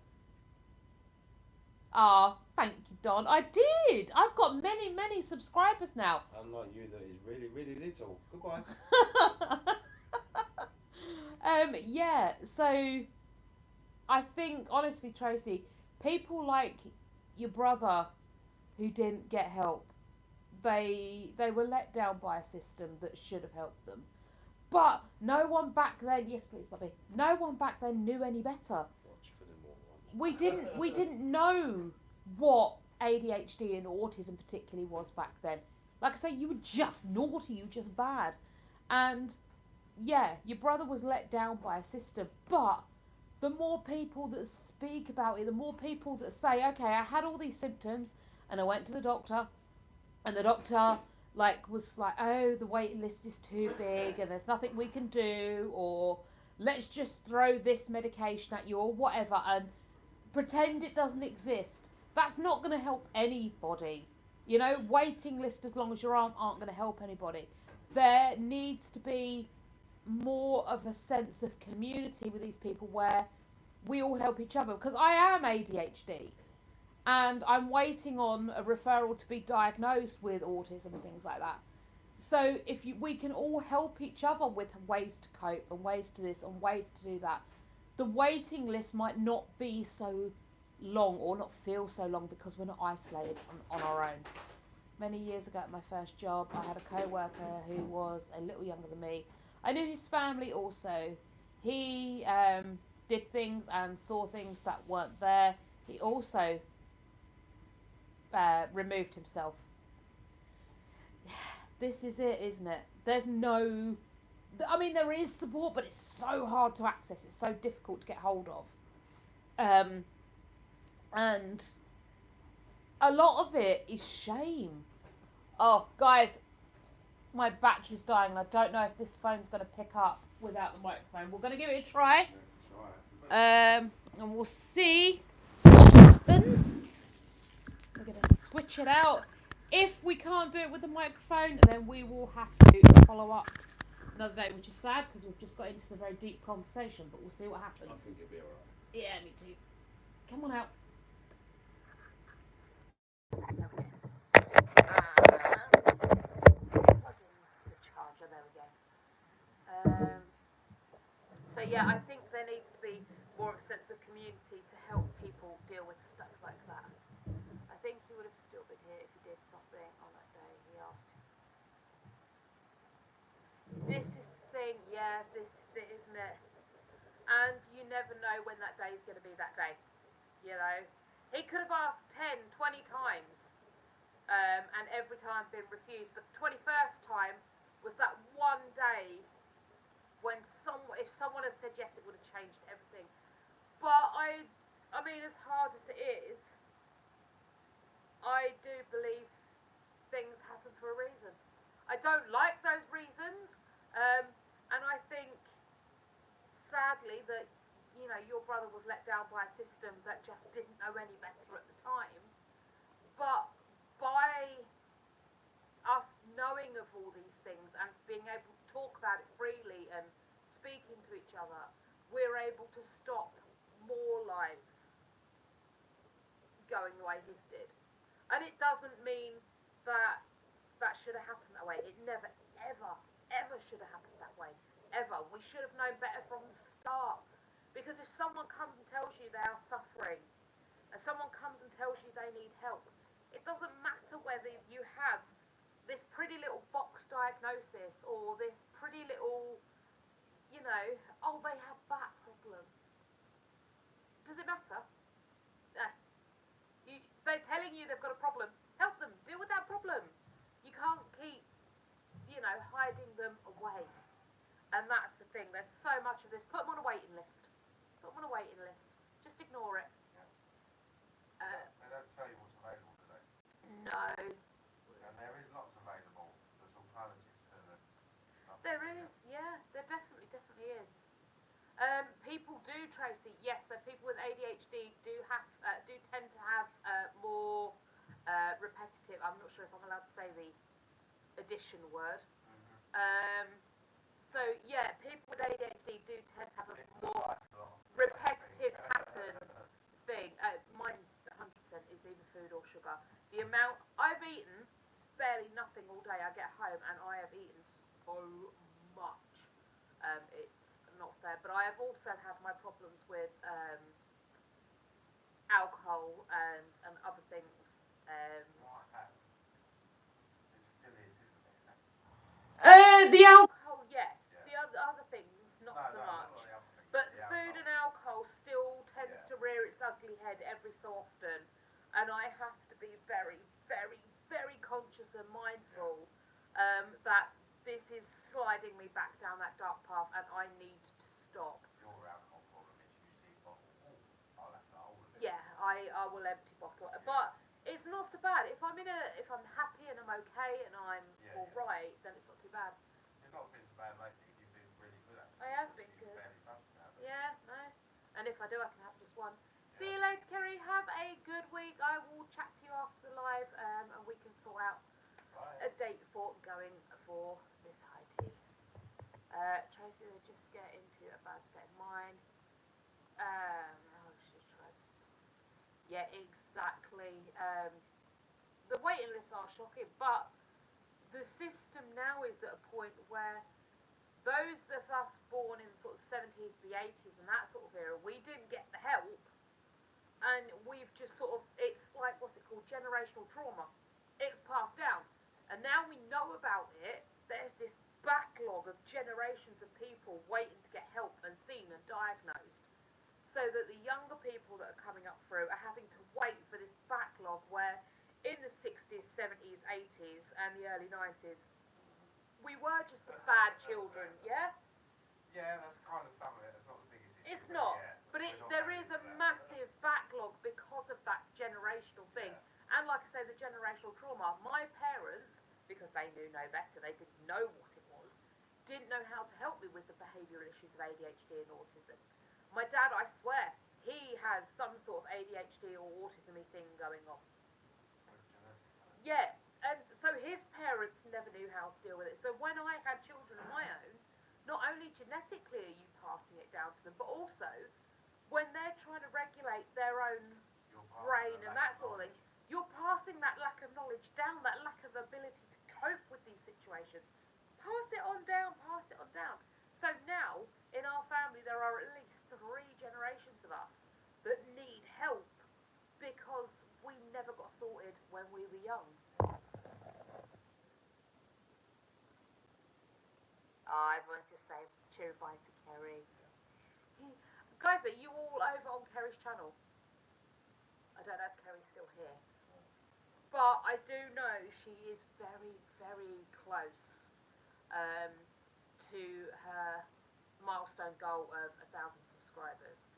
Ah, thank you, Don. I did. I've got many, many subscribers now. Unlike you, that is really, really little. Goodbye. Yeah. So, I think honestly, Tracy, people like your brother who didn't get help, they were let down by a system that should have helped them. But no one back then, yes please, Bobby. No one back then knew any better. Watch for the more ones. We didn't know what ADHD and autism particularly was back then. Like I say, you were just naughty, you were just bad. And yeah, your brother was let down by a system, but the more people that speak about it, the more people that say, okay, I had all these symptoms and I went to the doctor and the doctor was like, oh, the waiting list is too big and there's nothing we can do, or let's just throw this medication at you or whatever and pretend it doesn't exist. That's not going to help anybody. You know, waiting list as long as your arm aren't going to help anybody. There needs to be more of a sense of community with these people where we all help each other, because I am ADHD and I'm waiting on a referral to be diagnosed with autism and things like that. So we can all help each other with ways to cope and ways to this and ways to do that. The waiting list might not be so long or not feel so long because we're not isolated on our own. Many years ago at my first job, I had a co-worker who was a little younger than me. I knew his family also. He did things and saw things that weren't there. He also removed himself. This is it, isn't it? There is support, but it's so hard to access. It's so difficult to get hold of. And a lot of it is shame. Oh, guys, my battery's dying and I don't know if this phone's going to pick up without the microphone. We're going to give it a try. And we'll see what happens. We're going to switch it out. If we can't do it with the microphone, then we will have to follow up another day, which is sad because we've just got into some very deep conversation, but we'll see what happens. I think it'll be alright. Yeah, me too. Come on out. The charger, there we go. So yeah, I think there needs to be more of a sense of community to help people deal with stuff like that. I think he would have still been here if he did something on that day he asked him. This is the thing, yeah, this is it, isn't it? And you never know when that day is going to be that day, you know. He could have asked 10, 20 times, and every time been refused, but the 21st time was that one day when if someone had said yes, it would have changed everything. But I mean, as hard as it is, I do believe things happen for a reason. I don't like those reasons, and I think, sadly, that, you know, your brother was let down by a system that just didn't know any better at the time. But by us knowing of all these things and being able to talk about it freely and speaking to each other, we're able to stop more lives going the way his did. And it doesn't mean that that should have happened that way. It never, ever, ever should have happened that way. Ever. We should have known better from the start. Because if someone comes and tells you they are suffering, and someone comes and tells you they need help, it doesn't matter whether you have this pretty little box diagnosis or this pretty little, you know, oh, they have back problem. Does it matter? They're telling you they've got a problem. Help them. Deal with that problem. You can't keep, you know, hiding them away. And that's the thing. There's so much of this. Put them on a waiting list. Put them on a waiting list. Just ignore it. Yeah. They don't tell you what's available today. No. And there is lots available. There's alternatives to the stuff. There is, yeah. There definitely is. People do, Tracy, yes, so people with ADHD do tend to have more repetitive, I'm not sure if I'm allowed to say the addition word. So yeah, people with ADHD do tend to have a more repetitive pattern thing. Mine 100% is either food or sugar. The amount I've eaten, barely nothing all day. I get home and I have eaten so much. It's not fair, but I have also had my problems with alcohol and other things. It still is, isn't it? The alcohol, yes. Yeah. not No, so no, not much. the other things, But the food and alcohol. alcohol still tends Yeah. to rear its ugly head every so often. And I have to be very, very, very conscious and mindful that this is sliding me back down that dark path and I need to stop. Your alcohol problem is you see a bottle, oh, I'll have the whole of it. Yeah, I will empty bottle. Yeah. But it's not so bad. If I'm happy and I'm okay and I'm Yeah, alright, then it's not too bad. You've not been so bad lately, you've been really good actually. I have been You good. barely touched that. Yeah, no. And if I do, I can have just one. See Yeah. you later, Kerry. Have a good week. I will chat to you after the live, and we can sort out Right. a date for going for this high tea. Tracy will just get into a bad state of mind. She tries. Yeah, exactly. The waiting lists are shocking, but the system now is at a point where those of us born in sort of 70s, the 80s, and that sort of era, we didn't get the help, and we've just sort of, it's like, what's it called, generational trauma. It's passed down, and now we know about it. There's this backlog of generations of people waiting to get help and seen and diagnosed, so that the younger people that are coming up through are having to wait for this backlog where in the 60s, 70s, 80s, and the early 90s, we were just the bad children, yeah? Yeah, that's kind of some of it. It's not the biggest issue. It's not, yeah, but we're not there going is into a that. massive backlog because of that generational thing. Yeah. And like I say, the generational trauma. My parents, because they knew no better, they didn't know what it was, didn't know how to help me with the behavioural issues of ADHD and autism. My dad, I swear, he has some sort of ADHD or autism-y thing going on. Yeah, and so his parents never knew how to deal with it. So when I had children of my own, not only genetically are you passing it down to them, but also when they're trying to regulate their own brain and that sort of thing, you're passing that lack of knowledge down, that lack of ability to cope with these situations. Pass it on down, pass it on down. So now, in our family, there are at least 3 generations of us that need help because we never got sorted when we were young. Everyone's just saying cheery bye to Kerry. Guys, are you all over on Kerry's channel? I don't know if Kerry's still here. But I do know she is very, very close to her milestone goal of 1,000 subscribers.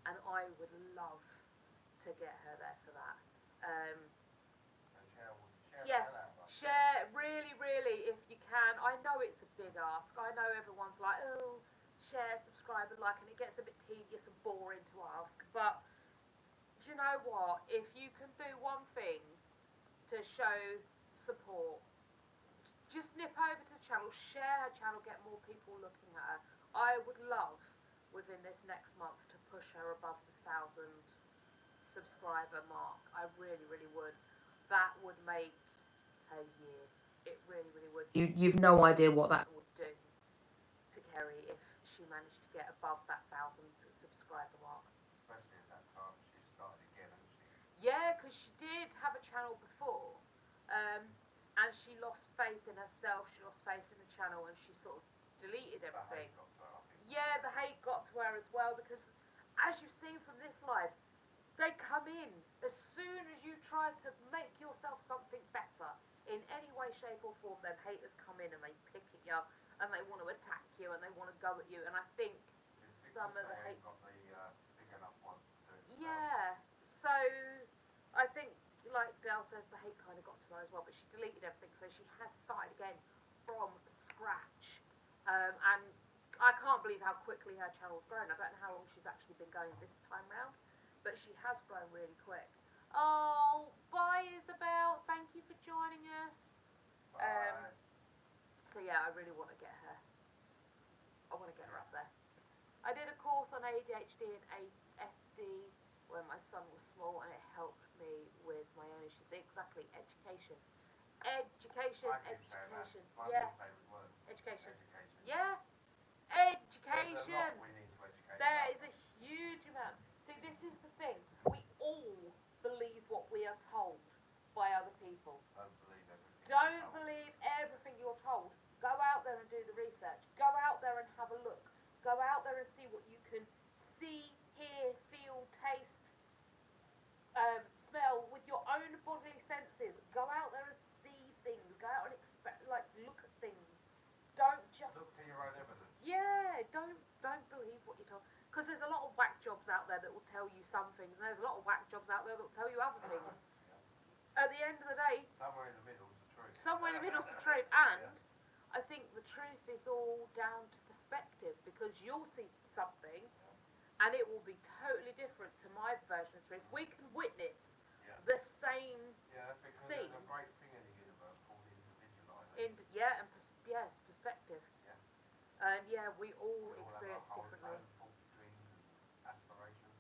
And I would love to get her there for that. Share, really, really, if you can. I know it's a big ask. I know everyone's like, oh, share, subscribe, and like, and it gets a bit tedious and boring to ask. But do you know what? If you can do one thing to show support, just nip over to the channel, share her channel, get more people looking at her. I would love, within this next month, to push her above the 1,000 subscriber mark. I really, really would. That would make her year. It really, really would. You've no idea what that would do to Kerry if she managed to get above that 1,000 subscriber mark. Especially at that time she started again, hasn't she? Yeah, because she did have a channel before, and she lost faith in herself, she lost faith in the channel, and she sort of deleted everything. The hate got to her, I think. Yeah, the hate got to her as well, because as you've seen from this live, they come in as soon as you try to make yourself something better in any way, shape or form. Then haters come in and they pick at you and they want to attack you and they want to go at you, and I think some of the hate got the big enough ones to do. Yeah, so I think, like Dale says, the hate kind of got to her as well, but she deleted everything, so she has started again from scratch. And I can't believe how quickly her channel's grown. I don't know how long she's actually been going this time round, but she has grown really quick. Oh, bye Isabel. Thank you for joining us. Bye. So yeah, I really want to get her. I want to get her up there. I did a course on ADHD and ASD when my son was small, and it helped me with my own issues. Exactly, education. Education, education. Yeah. Education. Yeah. Education. We need to educate. There is a huge amount. See, this is the thing. We all believe what we are told by other people. Don't believe everything you're told. Go out there and do the research. Go out there and have a look. Go Go out there and see what you can see, hear, feel, taste, smell with your own bodily senses. Go out there and see things. Go out and look at things. Don't just look to your own evidence. Yeah, don't believe what you're told. Because there's a lot of whack jobs out there that will tell you some things, and there's a lot of whack jobs out there that will tell you other things. Yeah. At the end of the day, somewhere in the middle is the truth. Somewhere in the middle is the truth, and yeah. I think the truth is all down to perspective, because you'll see something, and it will be totally different to my version of truth. We can witness the same because scene. There's a great thing in the universe called individualisation. Yes, perspective. Yeah. And we all experience differently. Thoughts, dreams, and aspirations.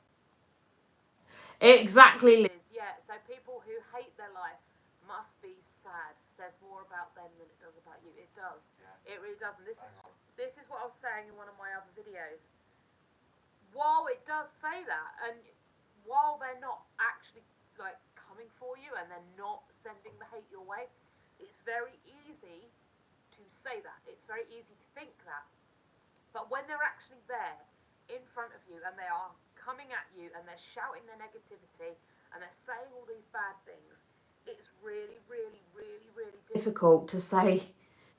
Exactly, Liz. Yeah, so people who hate their life must be sad. Says more about them than it does about you. It does. Yeah. It really does. And this is what I was saying in one of my other videos. While it does say that, and while they're not actually coming for you, and they're not sending the hate your way, it's very easy to say that. It's very easy to think that. But when they're actually there in front of you, and they are coming at you, and they're shouting their negativity, and they're saying all these bad things, it's really, really, really, really difficult to say,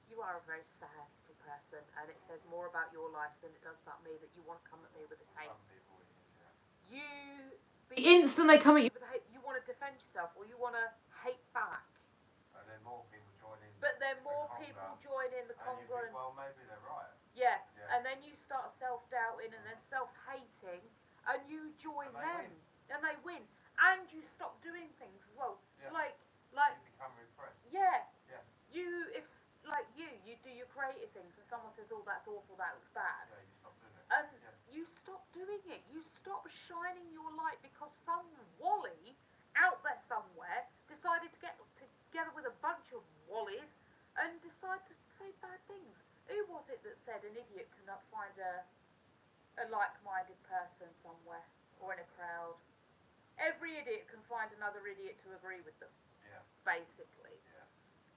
you are a very sad little person, and it says more about your life than it does about me, that you want to come at me with this hate. The instant they come at you with hate, you want to defend yourself, or you want to hate back. And then more people join in. But then more people join in the conga. And you think, well, maybe they're right. Yeah, and then you start self-doubting and then self-hating, and you join them, and they win, and you stop doing things as well. Yeah. Like you become repressed. Yeah. Yeah. You do your creative things, and someone says, "Oh, that's awful, that looks bad." Yeah, you stop doing it. And you stop doing it. You stop shining your light because some Wally out there somewhere decided to get together with a bunch of Wallies and decide to say bad things. Who was it that said an idiot cannot find a like-minded person somewhere or in a crowd? Every idiot can find another idiot to agree with them. Yeah. Basically. Yeah.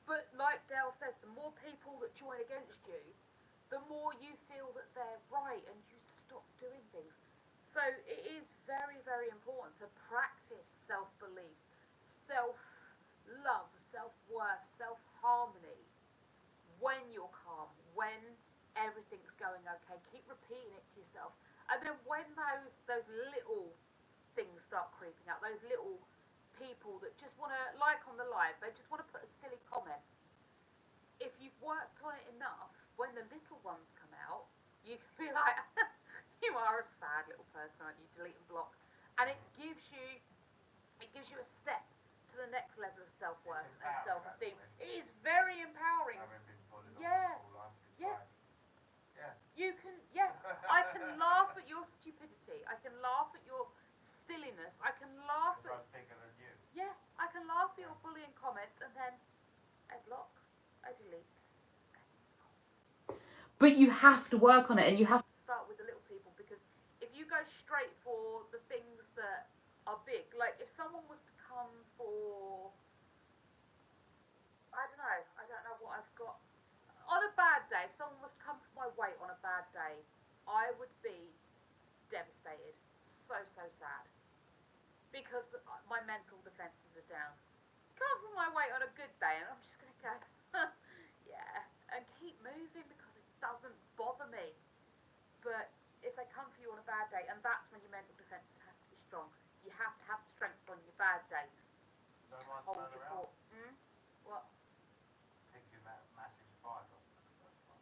But like Dale says, the more people that join against you, the more you feel that they're right, and you stop doing things. So it is very, very important to practice self-belief, self-love, self-worth, self-harmony when you're calm, when everything's going okay. Keep repeating it to yourself. And then when those little things start creeping out, those little people that just want to, like on the live, they just want to put a silly comment. If you've worked on it enough, when the little ones come out, you can be like, you are a sad little person, aren't you? Delete and block. And it gives you a step to the next level of self-worth and self-esteem. It is very empowering. Yeah. You can, I can laugh at your stupidity. I can laugh at your silliness. I can laugh at... I'm bigger than you. Yeah, I can laugh at your bullying comments, and then I block, I delete. But you have to work on it, and you have to start with the little people, because if you go straight for the things that are big, like if someone was to come for, I don't know what I've got. On a bad day, if someone was to come for my weight on a bad day, I would be devastated. So sad. Because my mental defences are down. Come for my weight on a good day, and I'm just going to go, yeah, and keep moving, because it doesn't bother me. But if they come for you on a bad day, and that's when your mental defences has to be strong. You have to have the strength on your bad days. No one hold your fort. What? Pick your massive spider for the first time.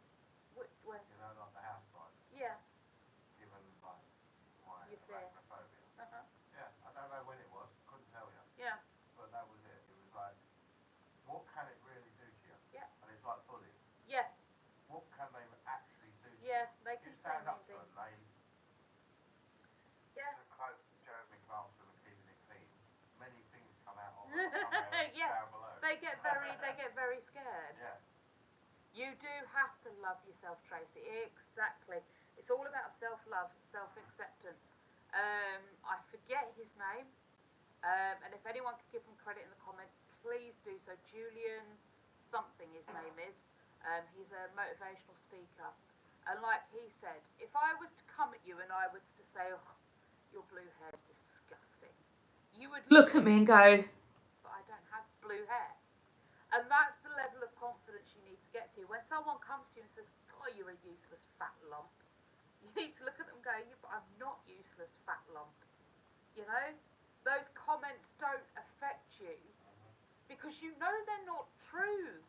When? You know, like the house spider. Yeah. Given my your fear. Arachnophobia. Yeah, I don't know when it was, couldn't tell you. Yeah. But that was it. It was like, what can it really do to you? Yeah. And it's like bullies. Yeah. What can they actually do to you? Yeah, they can stand up to things. them, Yeah. To quote Jeremy Clarkson of Keeping It Clean, many things come out of it somewhere down below. They get very scared. Yeah. You do have to love yourself, Tracy. Exactly. It's all about self-love, self-acceptance. I forget his name, and if anyone could give him credit in the comments, please do so. Julian something his name is. He's a motivational speaker. And like he said, if I was to come at you and I was to say, oh, your blue hair is disgusting, you would look at me and go, but I don't have blue hair. And that's the level of confidence you need to get to. When someone comes to you and says, God, you're a useless fat lump, you need to look at them and go, yeah, but I'm not useless fat lump. You know? Those comments don't affect you because you know they're not true.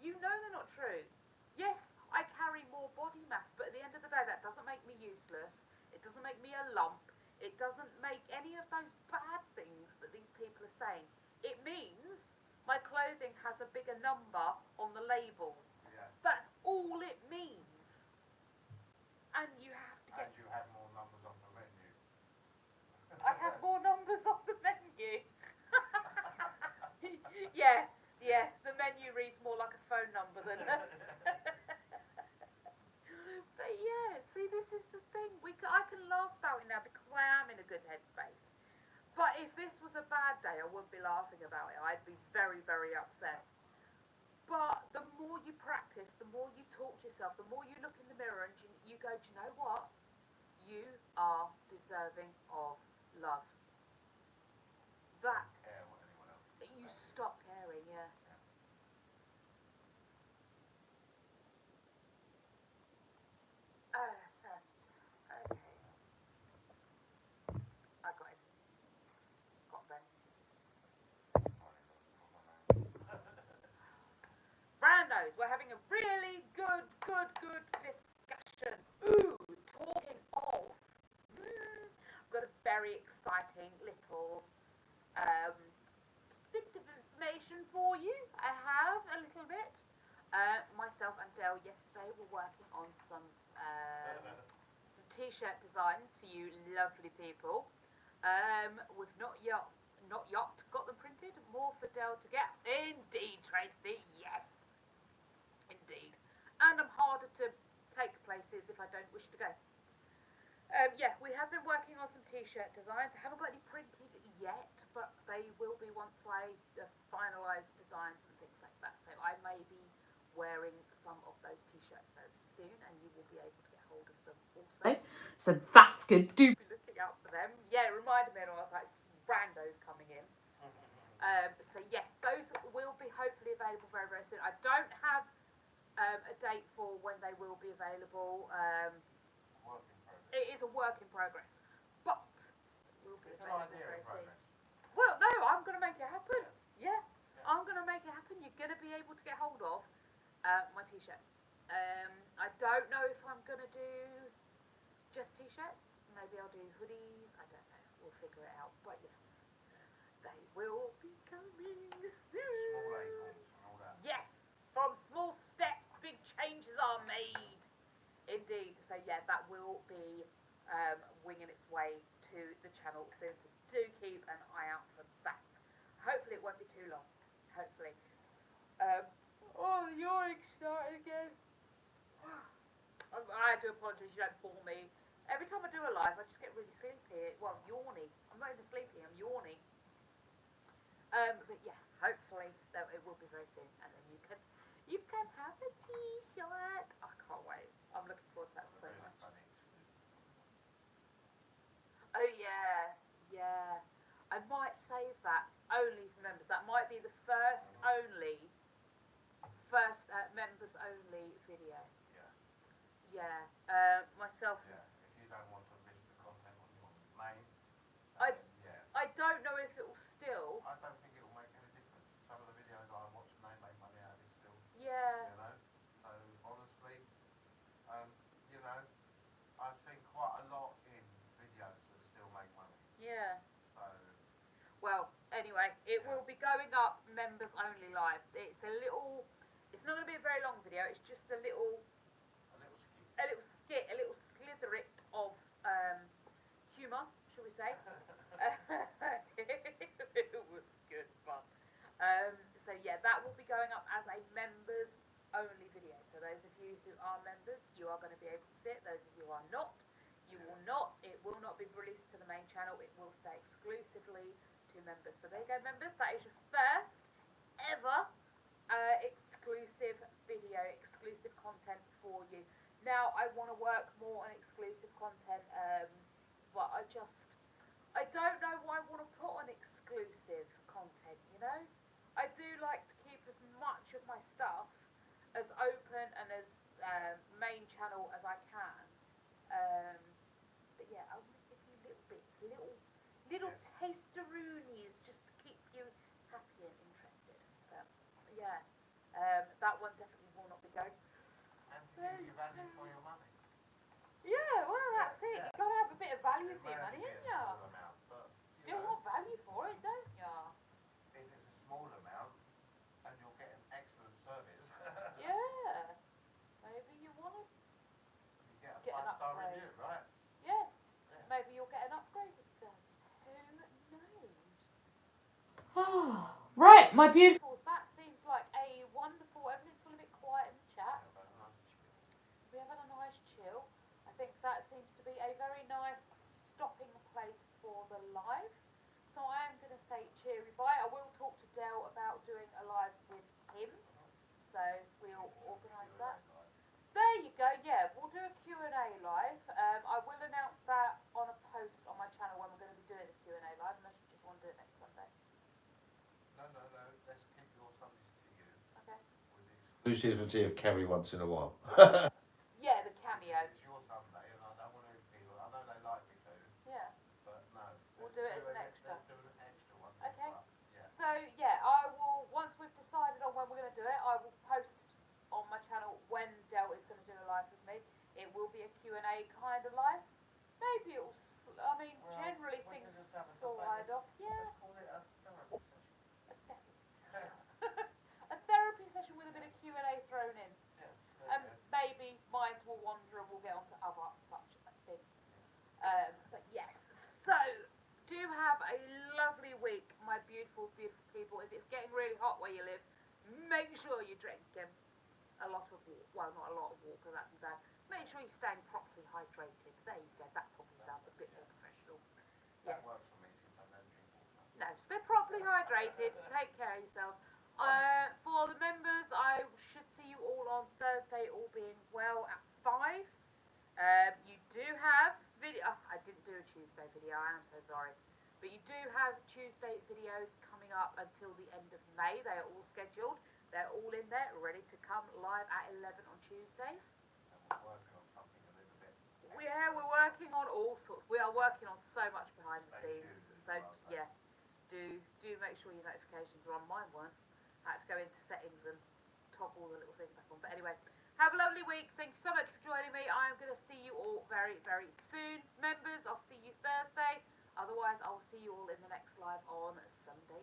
You know they're not true. Yes, I carry more body mass, but at the end of the day, that doesn't make me useless. It doesn't make me a lump. It doesn't make any of those bad things that these people are saying. It means my clothing has a bigger number on the label. Yeah. That's all it means. And you have to get... And you have more numbers on the menu. I have more numbers on the menu. Yeah, the menu reads more like a phone number than... But yeah, see, this is the thing. I can laugh about it now because I am in a good headspace. But if this was a bad day, I wouldn't be laughing about it. I'd be very, very upset. But the more you practice, the more you talk to yourself, the more you look in the mirror and you go, do you know what? You are deserving of love. That Care what anyone else thinks you about stop caring, yeah. Okay. I got him. Got them. Brandos, we're having a really good discussion. Ooh, talking of. I've got a very exciting little bit of information for you. I have a little bit. Myself and Dale yesterday were working on some t-shirt designs for you lovely people. We've not yet got them printed. More for Dale to get. Indeed, Tracy. Yes, indeed. And I'm harder to take places if I don't wish to go. Yeah, we have been working on some t-shirt designs. I haven't got any printed yet, but they will be once I finalise designs and things like that. So I may be wearing some of those t-shirts very soon, and you will be able to get hold of them also. So that's good. Do be looking out for them. Yeah, it reminded me, and I was like, randos coming in. So yes, those will be hopefully available very, very soon. I don't have a date for when they will be available. It is a work in progress, but it will be available very soon. Well, no, I'm going to make it happen. Yeah, I'm going to make it happen. You're going to be able to get hold of my t-shirts. I don't know if I'm going to do just t-shirts. Maybe I'll do hoodies. I don't know. We'll figure it out. But yes, they will be coming soon. Small acorns and all that. Yes, from small steps, big changes are made. Indeed. So yeah, that will be winging its way to the channel soon. So do keep an eye out for that. Hopefully it won't be too long. Hopefully. Oh, you're excited again. I do apologise. You don't bore me. Every time I do a live, I just get really sleepy. Well, yawny. I'm not even sleepy. I'm yawny. But yeah, hopefully it will be very soon, and then you can have a t-shirt. I can't wait. I'm looking forward to that so much. Oh yeah. I might save that only for members. That might be the first members only video. Yeah. Myself. Yeah. If you don't want to risk the content on your main. I don't know if it will still. I don't think it will make any difference. Some of the videos I watch and they make money out of it still. Yeah. You know. So honestly, you know, I've seen quite a lot in videos that still make money. Yeah. So. Well, anyway, it will be going up members only live. It's not going to be a very long video. It's just a little skit, a little slitheret of humour, shall we say? It was good fun. So yeah, that will be going up as a members only video. So those of you who are members, you are going to be able to see it. Those of you who are not, you will not. It will not be released to the main channel. It will stay exclusively to members. So there you go, members. That is your first ever exclusive video, exclusive content for you. now I want to work more on exclusive content, but I don't know what I want to put on exclusive content, you know? I do like to keep as much of my stuff as open and as main channel as I can. But yeah, I want to give you little bits, little tasteroonies just to keep you happy and interested. But yeah, that one definitely will not be going. And to give you value for your money. Yeah, well that's it. Yeah. You've got to have a bit of value It for your may money, only be haven't a you? small amount, but Still want value for it, don't you? if it's a small amount and you're getting excellent service, Yeah. Maybe you want to you get a get an 5-star upgrade. review, right? Yeah. Yeah. Maybe you'll get an upgraded service. Who knows? Right, my beautifuls, that seems like a wonderful, everything's a little bit quiet in the chat. Yeah, We have but a nice chill. had a nice chill. I think that seems to be a very nice stopping place for the live. So I am going to say cheery bye. I will talk to Dell about doing a live with him. So we'll organise that. There you go, yeah, we'll do a Q&A live. I will announce that on a post on my channel when we're going to be doing the Q&A live, unless you just want to do it next Sunday. No, let's keep your Sundays to you. Okay. With the Exclusivity of Kerry once in a while. Yeah, the cameo. It's your Sunday, and I don't want to feel. I know they like me to, Yeah. but no. We'll let's do it as an extra. Let's do an extra one. Okay. But, yeah. So yeah, I will, once we've decided on when we're going to do it, I will post on my channel when Del is going to do a live with me. It will be a Q&A kind of live. Maybe it'll, I mean, Well, generally we things can just have a slide debate. off. Yeah. Let's call it a therapy session. A therapy session. A therapy session with a bit of Q&A thrown in. Yeah. Maybe minds will wander and we'll get onto other such things. But yes, so do have a lovely week, my beautiful, beautiful people. If it's getting really hot where you live, make sure you're drinking a lot of water. Well, not a lot of water, that'd be bad. Make sure you're staying properly hydrated. There you go, that probably sounds a bit more professional. That Yes. works for me since I don't drink water. No, stay properly hydrated. Take care of yourselves. For the members, I should see you all on Thursday, all being well, at 5. You do have video. Oh, I didn't do a Tuesday video. I am so sorry. But you do have Tuesday videos coming up until the end of May. They are all scheduled. They're all in there, ready to come live at 11 on Tuesdays. And we're working on something a little bit. We're working on all sorts. We are working on so much behind the Stay scenes. tuned, So is what I'll say. yeah, do make sure your notifications are on. Mine weren't. I had to go into settings and toggle the little thing back on. But anyway, have a lovely week. Thank you so much for joining me. I am going to see you all very, very soon. Members, I'll see you Thursday. Otherwise, I'll see you all in the next live on Sunday